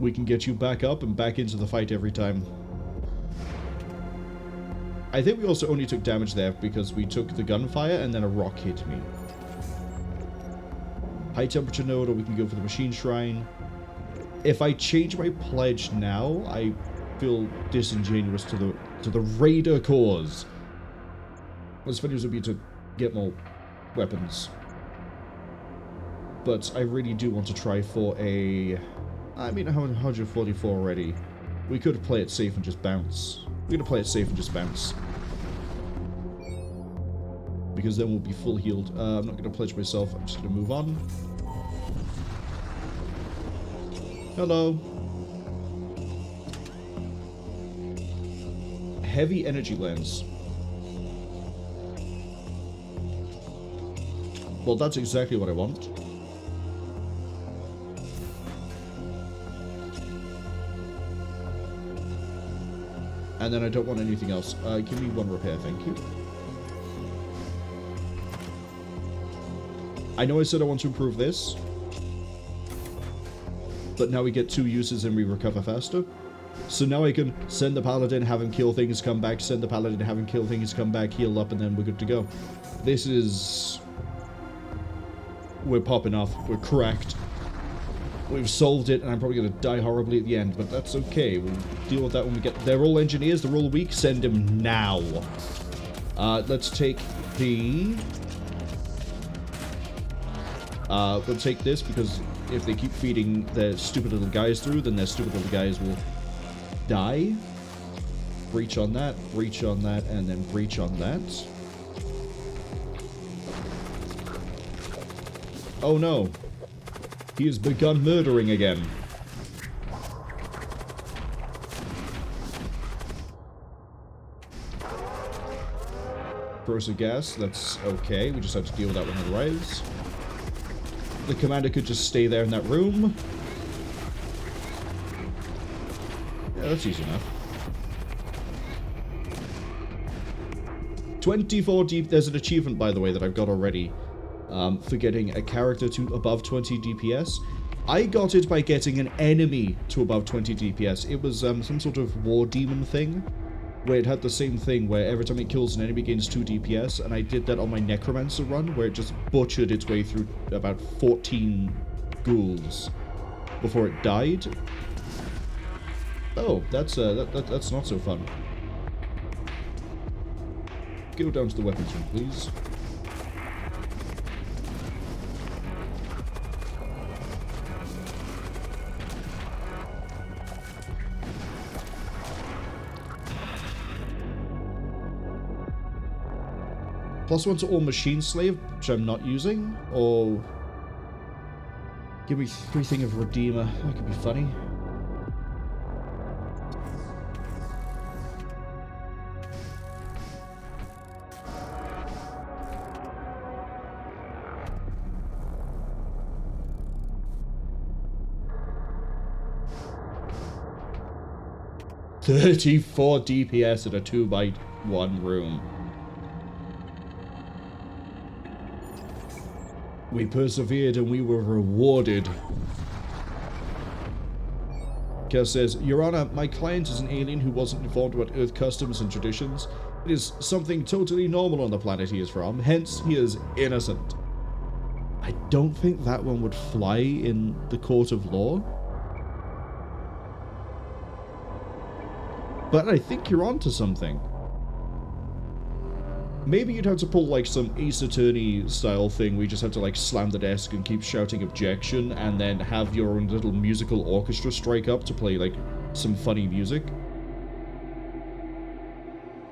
we can get you back up and back into the fight every time. I think we also only took damage there because we took the gunfire and then a rock hit me. High temperature node, or we can go for the machine shrine. If I change my pledge now, I feel disingenuous to the raider cause. What's funny would be to get more weapons. But I really do want to try for a... I mean, 144 already. We could play it safe and just bounce. We're going to play it safe and just bounce. Because then we'll be full healed. I'm not going to pledge myself. I'm just going to move on. Hello. Heavy energy lens. Well, that's exactly what I want. And then I don't want anything else. Give me 1 repair, thank you. I know I said I want to improve this. But now we get 2 uses and we recover faster. So now I can send the Paladin, have him kill things, come back, send the Paladin, have him kill things, come back, heal up, and then we're good to go. This is... We're popping off. We're cracked. We've solved it, and I'm probably going to die horribly at the end, but that's okay. We'll deal with that when we get... They're all engineers, they're all weak. Send him now. Let's take the... we'll take this, because if they keep feeding their stupid little guys through, then their stupid little guys will die. Breach on that, and then breach on that. Oh no. He has begun murdering again. Corrosive gas, that's okay. We just have to deal with that when it arrives. The commander could just stay there in that room. Yeah, that's easy enough. 24 deep. There's an achievement, by the way, that I've got already for getting a character to above 20 DPS. I got it by getting an enemy to above 20 DPS. It was some sort of war demon thing, where it had the same thing, where every time it kills an enemy it gains 2 DPS, and I did that on my Necromancer run, where it just butchered its way through about 14 ghouls before it died. Oh, that's not so fun. Go down to the weapons room, please. +1 to all machine slave, which I'm not using, or give me 3 thing of Redeemer. That could be funny. $34 DPS at a 2x1 room. We persevered and we were rewarded. Kes says, Your Honor, my client is an alien who wasn't informed about Earth customs and traditions. It is something totally normal on the planet he is from, hence he is innocent. I don't think that one would fly in the court of law. But I think you're onto something. Maybe you'd have to pull, like, some Ace Attorney style thing where you just have to, like, slam the desk and keep shouting objection, and then have your own little musical orchestra strike up to play, like, some funny music.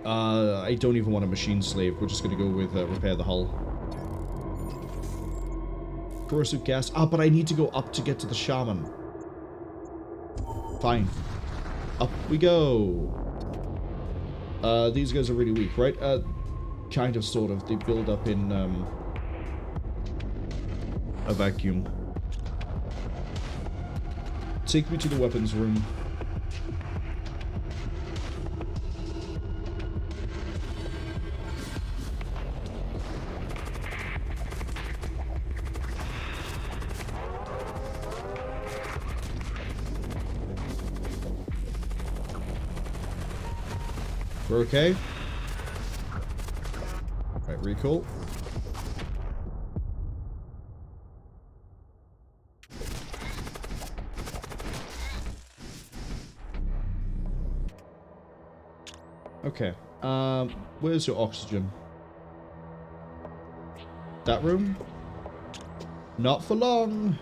I don't even want a machine slave. We're just gonna go with repair the hull. Corrosive gas. Ah, but I need to go up to get to the shaman. Fine. Up we go. These guys are really weak, right? Kind of, sort of. They build up in a vacuum. Take me to the weapons room. We're okay? Right, recall. Okay. Where's your oxygen? That room? Not for long.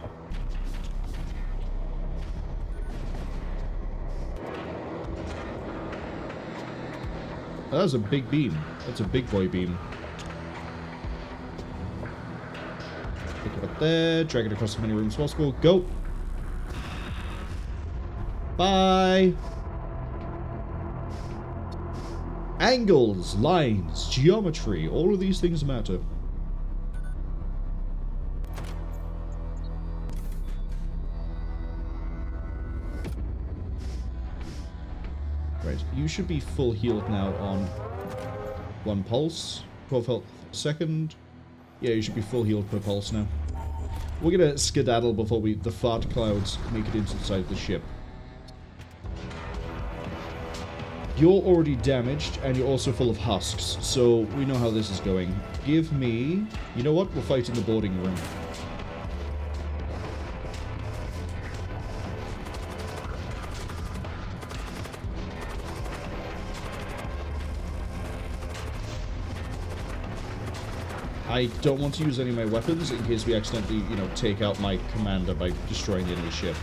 Oh, that's a big beam. That's a big boy beam. Pick it up there. Drag it across as many rooms as possible. Go. Bye. Angles, lines, geometry. All of these things matter. Right, you should be full healed now on 1 pulse. 12 health second. Yeah, you should be full healed per pulse now. We're gonna skedaddle before the fart clouds make it inside the ship. You're already damaged, and you're also full of husks, so we know how this is going. Give me... You know what? We'll fight in the boarding room. I don't want to use any of my weapons in case we accidentally, you know, take out my commander by destroying the enemy ship.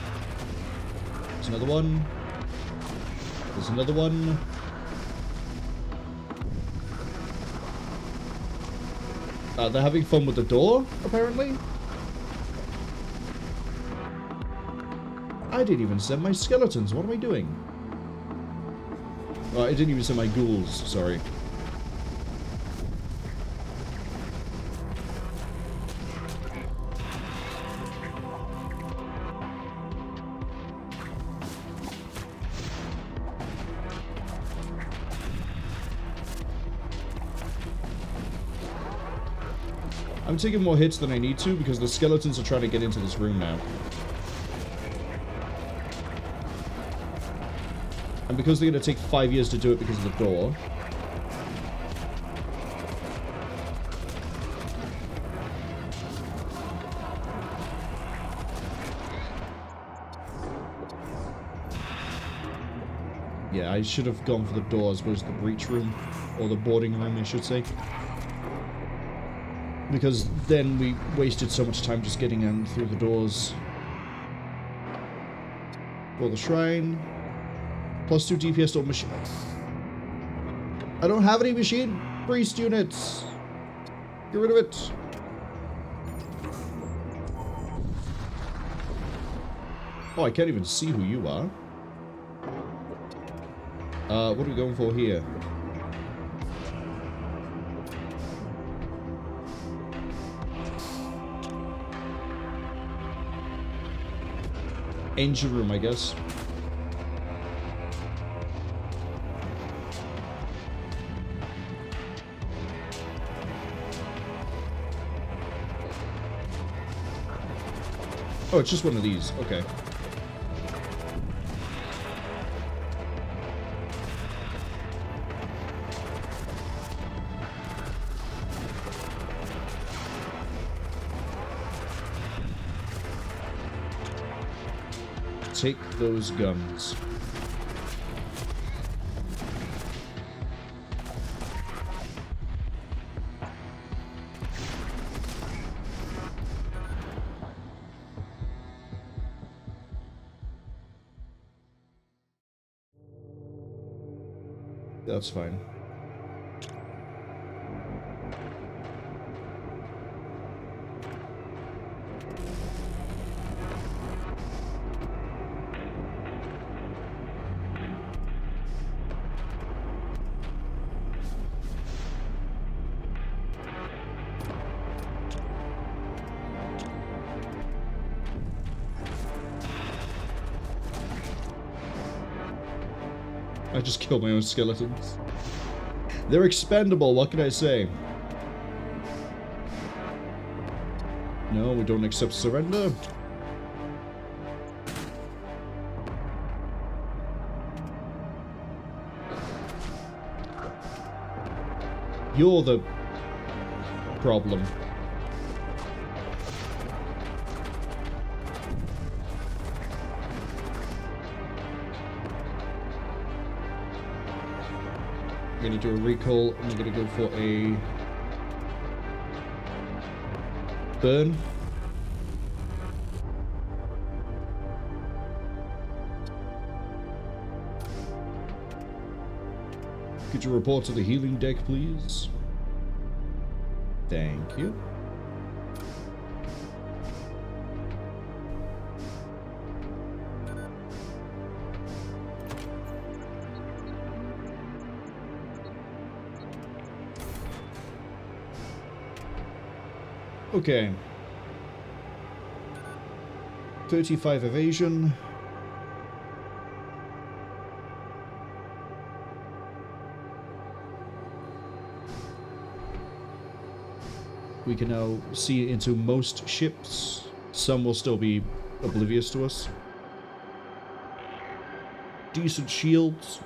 There's another one. There's another one. They're having fun with the door, apparently. I didn't even send my skeletons. What am I doing? Oh, I didn't even send my ghouls. Sorry. I'm taking more hits than I need to because the skeletons are trying to get into this room now. And because they're going to take 5 years to do it because of the door. Yeah, I should have gone for the door as opposed to the breach room. Or the boarding room, I should say. Because then we wasted so much time just getting in through the doors. For the shrine. +2 DPS on machine. I don't have any machine priest units. Get rid of it. Oh, I can't even see who you are. What are we going for here? Engine room, I guess. Oh, it's just one of these. Okay. Take those guns. That's fine. I just killed my own skeletons. They're expendable, what can I say? No, we don't accept surrender. You're the problem. I'm gonna do a recall, and I'm gonna go for a burn. Could you report to the healing deck, please? Thank you. Okay. 35 evasion. We can now see into most ships. Some will still be oblivious to us. Decent shields.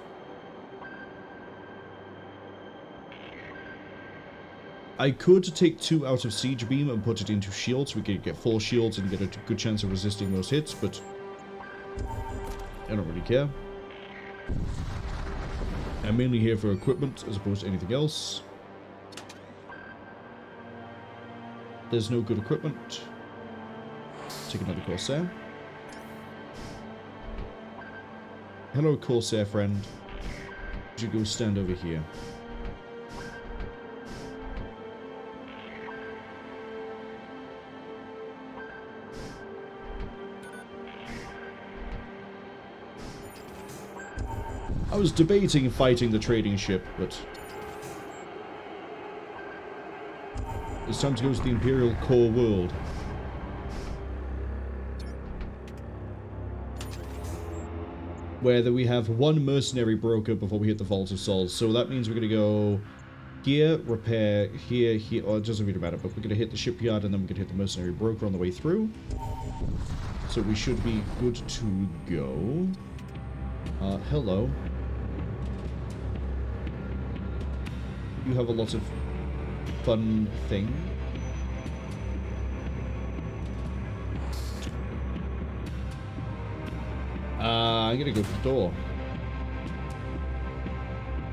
I could take 2 out of Siege Beam and put it into shields. We could get 4 shields and get a good chance of resisting those hits, but I don't really care. I'm mainly here for equipment as opposed to anything else. There's no good equipment. Take another Corsair. Hello, Corsair friend. You should go stand over here. I was debating fighting the trading ship, but it's time to go to the Imperial Coreworld. Where we have 1 mercenary broker before we hit the Vault of Souls. So that means we're going to go here, repair here, here. Oh, it doesn't really matter, but we're going to hit the shipyard and then we're going to hit the mercenary broker on the way through. So we should be good to go. Hello. You have a lot of fun thing. I'm gonna go for the door.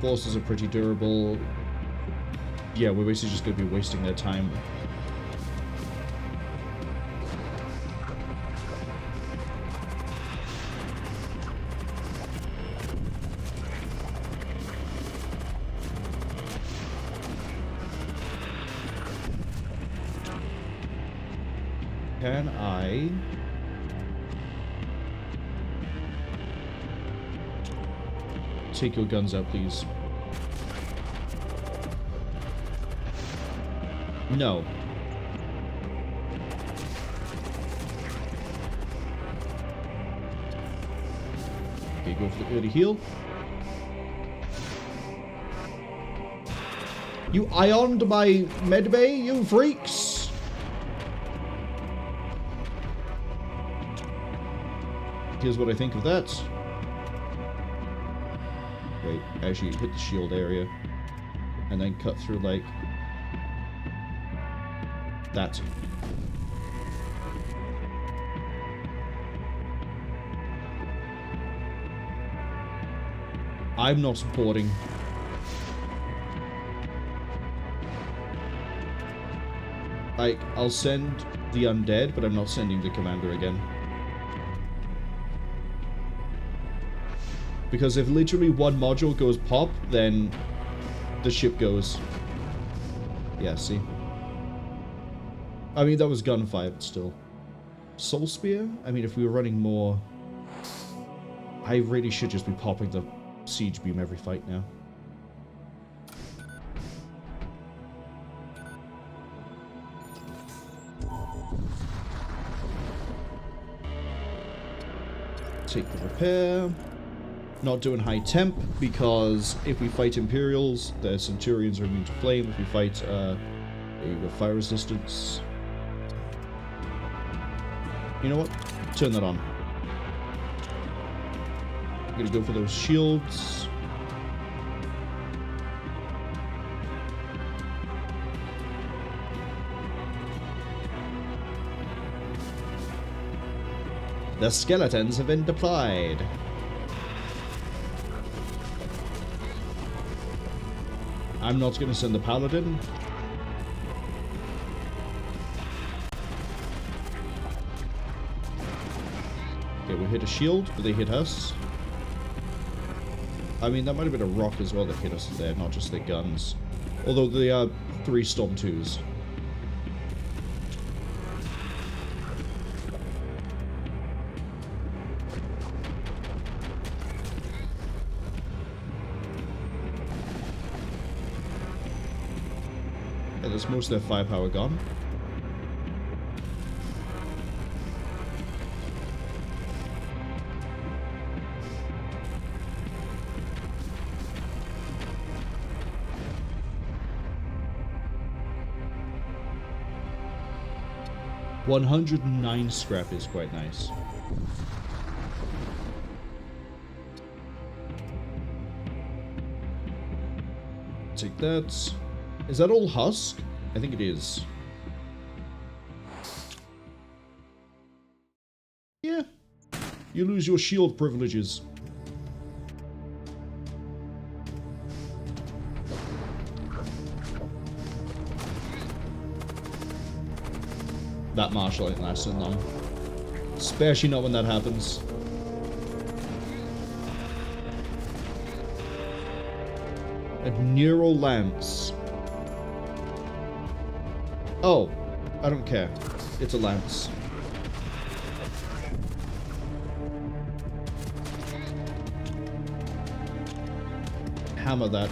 Forces are pretty durable. Yeah, we're basically just gonna be wasting their time. Can I... take your guns out, please? No. Okay, go for the early heal. You ioned my medbay, you freaks! Here's what I think of that. Wait, actually hit the shield area. And then cut through, like... that. I'm not boarding. Like, I'll send the undead, but I'm not sending the commander again. Because if literally one module goes pop, then the ship goes. Yeah, see? I mean, that was gunfire, but still. Soul Spear? I mean, if we were running more... I really should just be popping the siege beam every fight now. Take the repair. Not doing high temp, because if we fight Imperials, their Centurions are immune to flame. If we fight, there you go, fire resistance. You know what? Turn that on. I'm gonna go for those shields. The skeletons have been deployed. I'm not going to send the Paladin. Okay, we hit a shield, but they hit us. I mean, that might have been a rock as well that hit us there, not just their guns. Although they are 3 Storm 2s. There's most of their firepower gone. $109 scrap is quite nice. Take that. Is that all husk? I think it is. Yeah. You lose your shield privileges. That marshal ain't lasting long. Especially not when that happens. A neural lance. Oh, I don't care. It's a lance. Hammer that.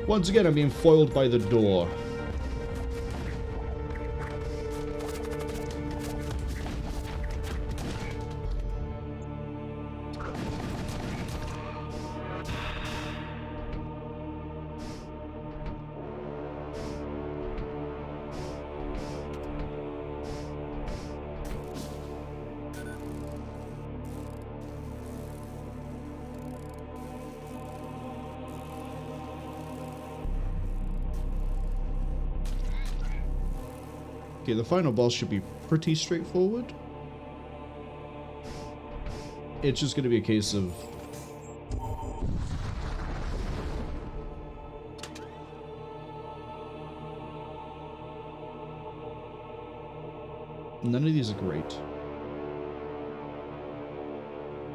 Once again, I'm being foiled by the door. Okay, the final boss should be pretty straightforward. It's just going to be a case of... None of these are great.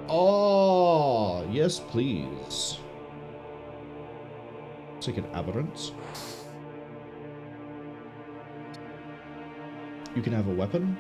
Oh, yes, please. Take an aberrant. You can have a weapon.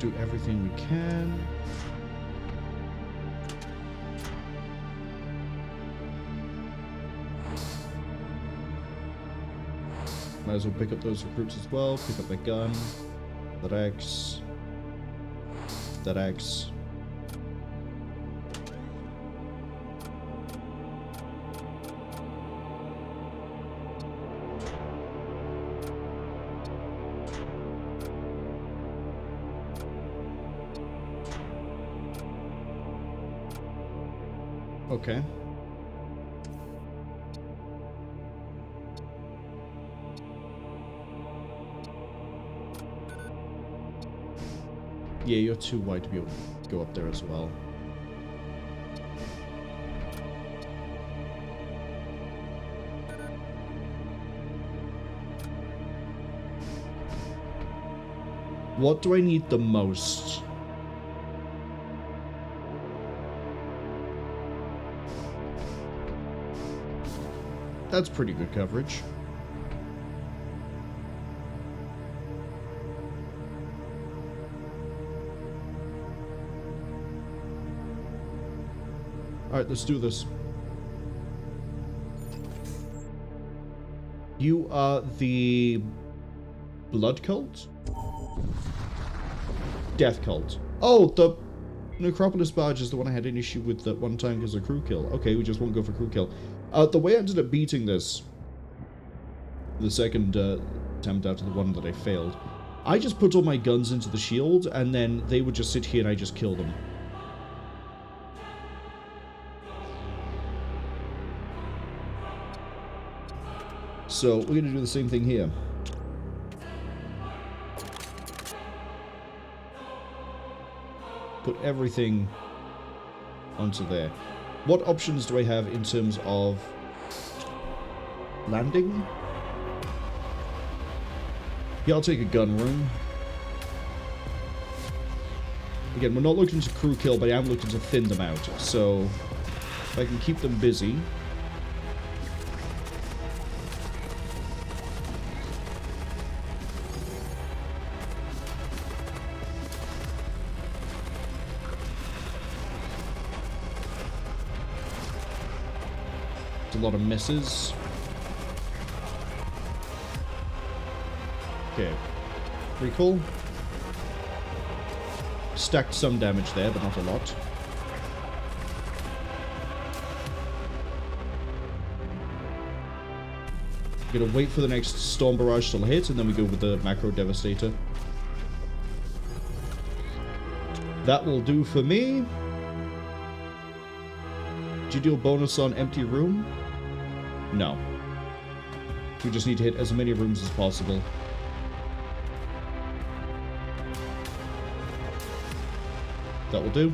Do everything we can. Might as well pick up those recruits as well. Pick up the gun. That axe. That axe. Okay. Yeah, you're too wide to be able to go up there as well. What do I need the most? That's pretty good coverage. Alright, let's do this. You are the Blood Cult? Death Cult. Oh, the Necropolis Barge is the one I had an issue with that one time because of crew kill. Okay, we just won't go for crew kill. The way I ended up beating this, the second attempt after the one that I failed, I just put all my guns into the shield, and then they would just sit here and I just kill them. So, we're going to do the same thing here. Put everything onto there. What options do I have in terms of landing? Yeah, I'll take a gun room. Again, we're not looking to crew kill, but I am looking to thin them out. So, if I can keep them busy. A lot of misses. Okay. Recall. Stacked some damage there, but not a lot. Gonna wait for the next Storm Barrage to hit, and then we go with the Macro Devastator. That will do for me. Did you deal bonus on Empty Room? No. We just need to hit as many rooms as possible. That will do.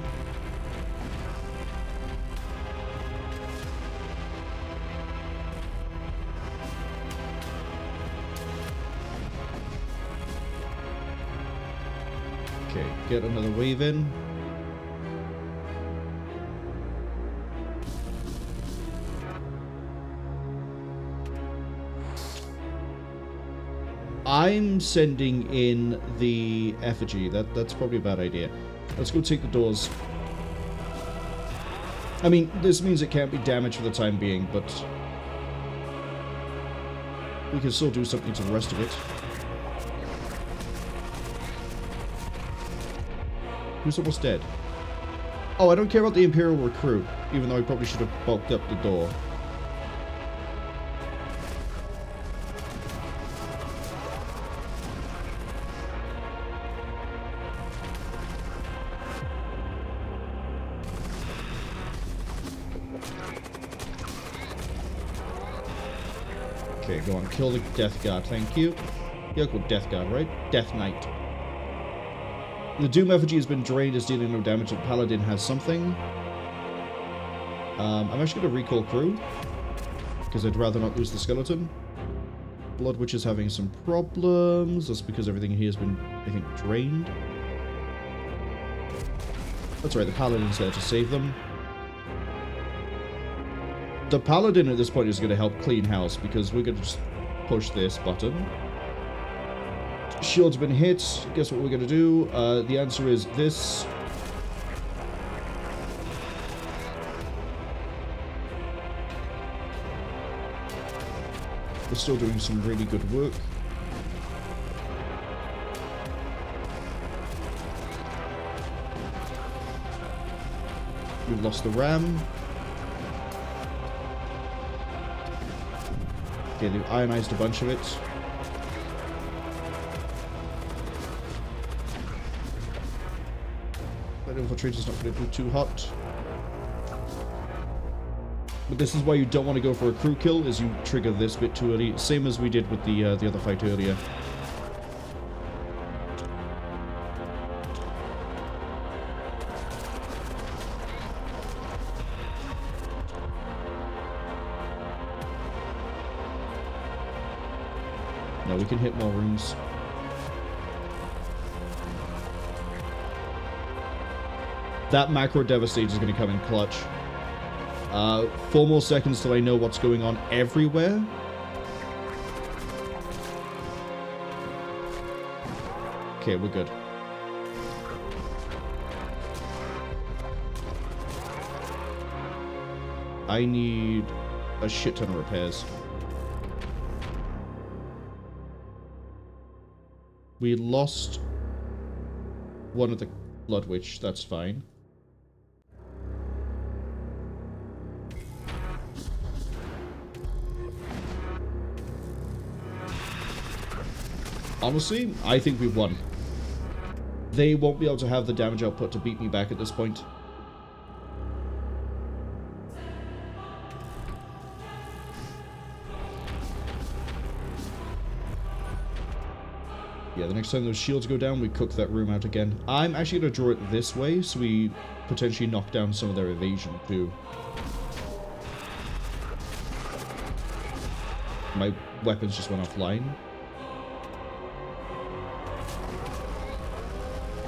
Okay, get another wave in. I'm sending in the effigy. That's probably a bad idea. Let's go take the doors. I mean, this means it can't be damaged for the time being, but we can still do something to the rest of it. Who's almost dead? Oh, I don't care about the Imperial recruit, even though I probably should have bulked up the door. Okay, go on, kill the Death Guard, thank you. You're called Death Guard, right? Death Knight. The Doom effigy has been drained, is dealing no damage, and Paladin has something. I'm actually going to recall crew, because I'd rather not lose the skeleton. Blood Witch is having some problems. That's because everything here has been, I think, drained. That's right, the Paladin's there to save them. The Paladin at this point is going to help clean house, because we're going to just push this button. Shield's been hit. Guess what we're going to do? The answer is this. We're still doing some really good work. We've lost the ram. Okay, they've ionized a bunch of it. That infiltrator's not going to do too hot. But this is why you don't want to go for a crew kill, is you trigger this bit too early. Same as we did with the other fight earlier. No, we can hit more rooms. That macro devastate is going to come in clutch. 4 more seconds till I know what's going on everywhere. Okay, we're good. I need a shit ton of repairs. We lost one of the Blood Witch, that's fine. Honestly, I think we've won. They won't be able to have the damage output to beat me back at this point. Yeah, the next time those shields go down, we cook that room out again. I'm actually going to draw it this way, so we potentially knock down some of their evasion, too. My weapons just went offline.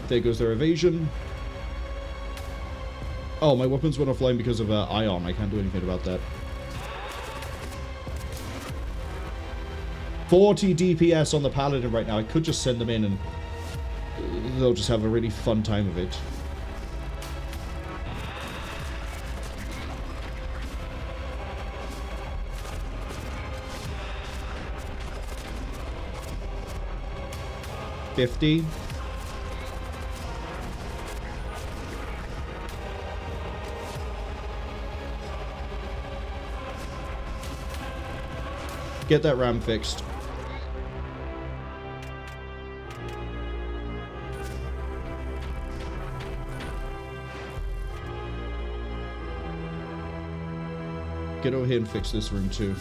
There goes their evasion. Oh, my weapons went offline because of ion. I can't do anything about that. 40 DPS on the Paladin right now. I could just send them in and they'll just have a really fun time of it. $50. Get that ram fixed. Get over here and fix this room too.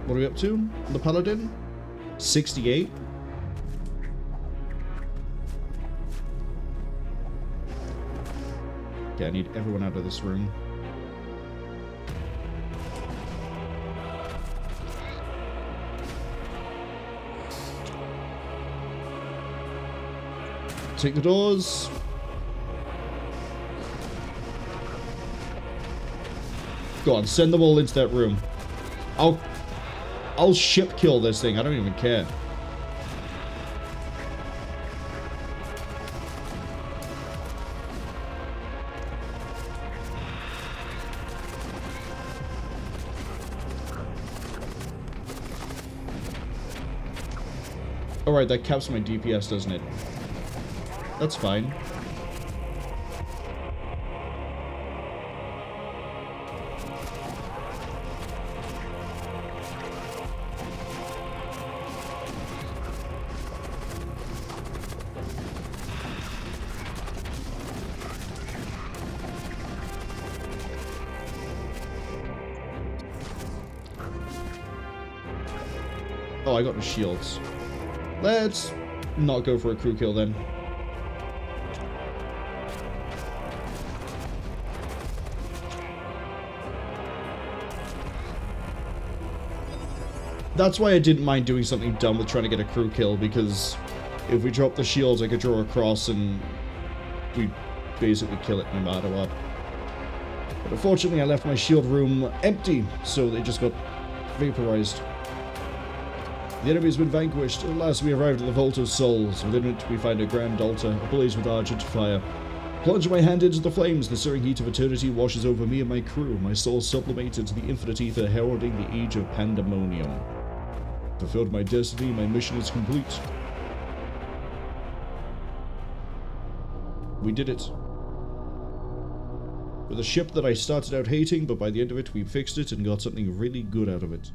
What are we up to? The Paladin? 68? Okay, I need everyone out of this room. Take the doors. Go on, send them all into that room. I'll ship kill this thing. I don't even care. Alright, that caps my DPS, doesn't it? That's fine. Oh, I got the shields. Let's not go for a crew kill then. That's why I didn't mind doing something dumb with trying to get a crew kill, because if we drop the shields, I could draw across and we basically kill it no matter what. But unfortunately, I left my shield room empty, so they just got vaporized. The enemy has been vanquished. At last we arrived at the Vault of Souls. Within it we find a grand altar, ablaze with argent fire. Plunge my hand into the flames. The searing heat of eternity washes over me and my crew. My soul sublimated to the infinite ether, heralding the age of pandemonium. Fulfilled my destiny. My mission is complete. We did it. With a ship that I started out hating, but by the end of it we fixed it and got something really good out of it.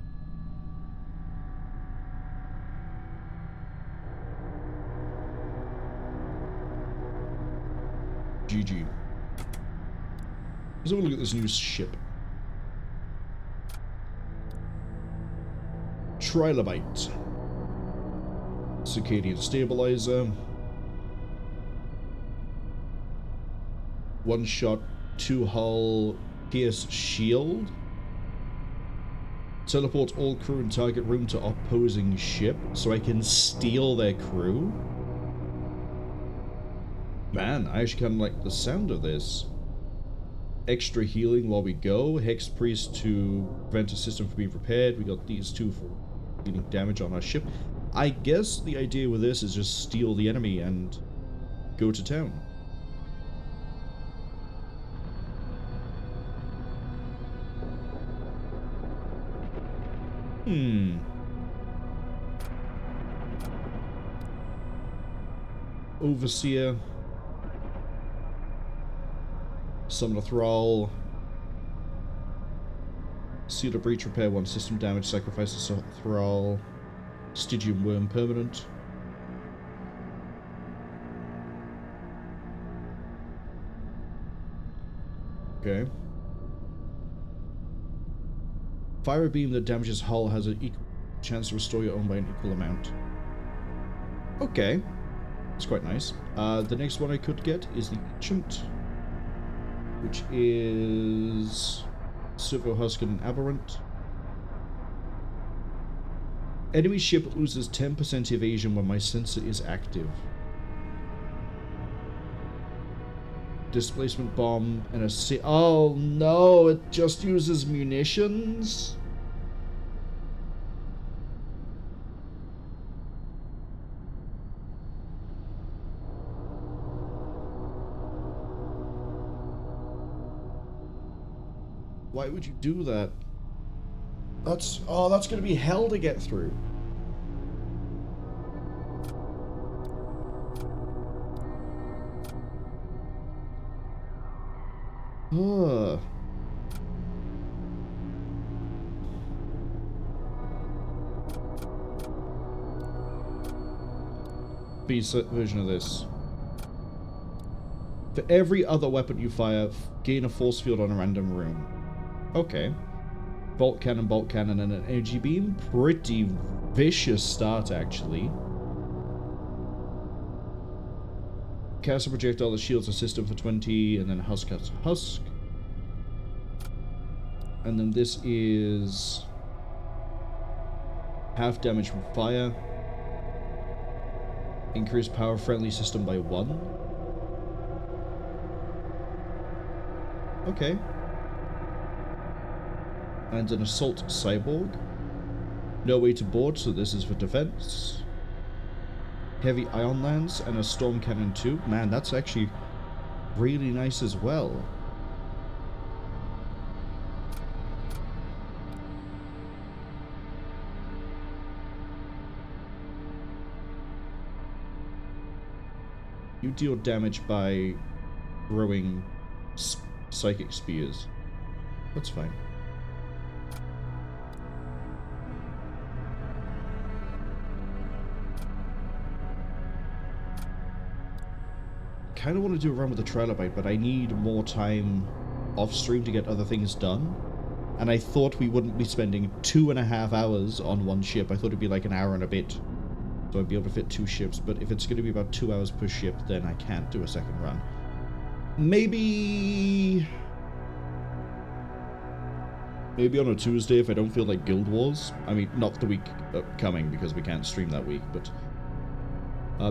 GG. Let's have a look at this new ship. Trilobite. Circadian Stabilizer. One shot, 2 hull, pierce shield. Teleport all crew in target room to opposing ship so I can steal their crew. Man, I actually kind of like the sound of this. Extra healing while we go. Hex Priest to prevent a system from being repaired. We got these two for dealing damage on our ship. I guess the idea with this is just steal the enemy and go to town. Overseer. Summon a Thrall. Seal a Breach, repair 1 system damage, sacrifice a Thrall. Stygian Worm permanent. Okay. Fire beam that damages hull has an equal chance to restore your own by an equal amount. Okay. It's quite nice. The next one I could get is the Ancient, which is Sub-Husk and Aberrant. Enemy ship loses 10% evasion when my sensor is active. Displacement bomb and a oh no, it just uses munitions? Why would you do that? That's gonna be hell to get through. B-set version of this. For every other weapon you fire, gain a force field on a random room. Okay. Bolt cannon, and an energy beam. Pretty vicious start, actually. Cast a projectile that shields a system for 20, and then Husk. And then this is half damage from fire. Increase power friendly system by 1. Okay. And an assault cyborg. No way to board, so this is for defense. Heavy ion lance and a storm cannon too. Man, that's actually really nice as well. You deal damage by throwing psychic spears. That's fine. Kind of want to do a run with the trilobite, but I need more time off stream to get other things done. And I thought we wouldn't be spending 2.5 hours on one ship. I thought it'd be like an hour and a bit. So I'd be able to fit 2 ships, but if it's going to be about 2 hours per ship, then I can't do a second run. Maybe on a Tuesday if I don't feel like Guild Wars. I mean, not the week coming because we can't stream that week, but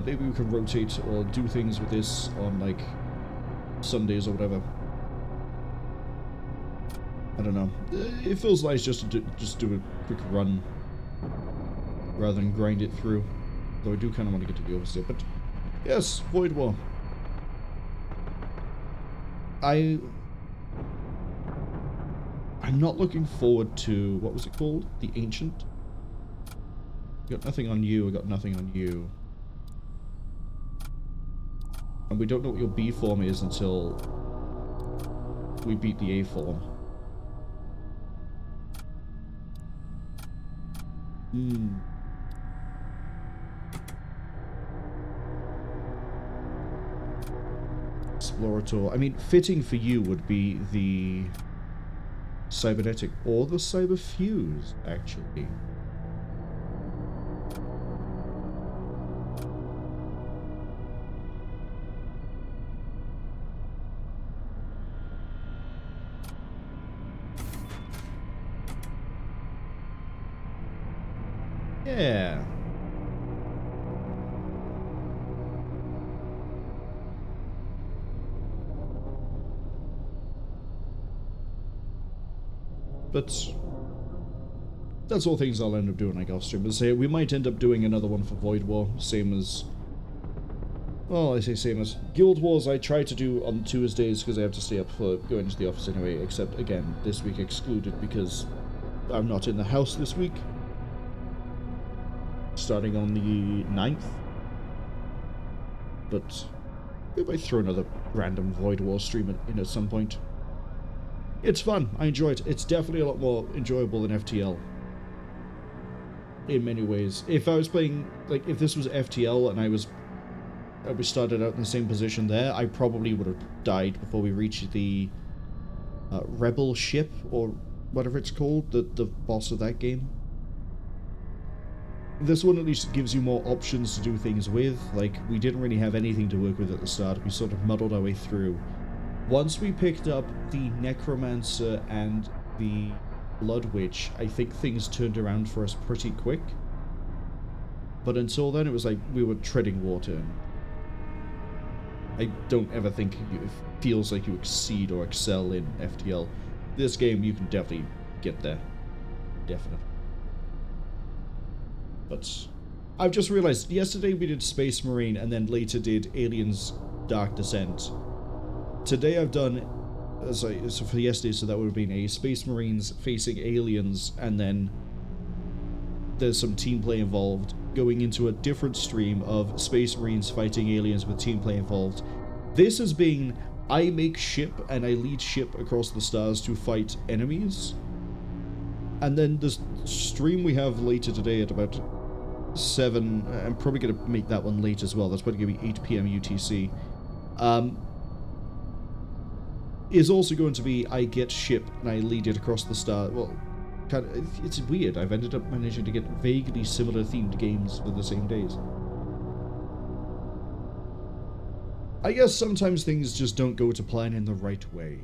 maybe we can rotate or do things with this on like Sundays or whatever. I don't know. It feels nice just to do a quick run rather than grind it through. Though I do kind of want to get to the overseer, but yes, Void War. I'm not looking forward to, what was it called? The Ancient? Got nothing on you, I got nothing on you. And we don't know what your B form is until we beat the A form. Explorator. I mean, fitting for you would be the Cybernetic or the Cyberfuse, actually. Yeah. But that's all things I'll end up doing, like off stream. As I say, we might end up doing another one for Void War, same as, well, I say same as Guild Wars. I try to do on Tuesdays because I have to stay up for going to the office anyway, except again this week excluded because I'm not in the house this week, starting on the 9th. But we might throw another random Void War stream in at some point. It's fun. I enjoy it. It's definitely a lot more enjoyable than FTL. In many ways. If I was playing, like, if this was FTL and we started out in the same position there, I probably would have died before we reached the Rebel ship, or whatever it's called, the boss of that game. This one at least gives you more options to do things with. Like, we didn't really have anything to work with at the start. We sort of muddled our way through. Once we picked up the Necromancer and the Blood Witch, I think things turned around for us pretty quick. But until then, it was like we were treading water. I don't ever think it feels like you exceed or excel in FTL. This game, you can definitely get there. Definitely. But I've just realized, yesterday we did Space Marine and then later did Aliens Dark Descent. Today I've done, so for yesterday, so that would have been a Space Marines facing aliens, and then there's some team play involved, going into a different stream of Space Marines fighting aliens with team play involved. This has been, I make ship and I lead ship across the stars to fight enemies. And then the stream we have later today at about 7, I'm probably going to make that one late as well, that's probably going to be 8 PM UTC. Is also going to be I get ship and I lead it across the star. Well, kind of, it's weird. I've ended up managing to get vaguely similar themed games for the same days. I guess sometimes things just don't go to plan in the right way.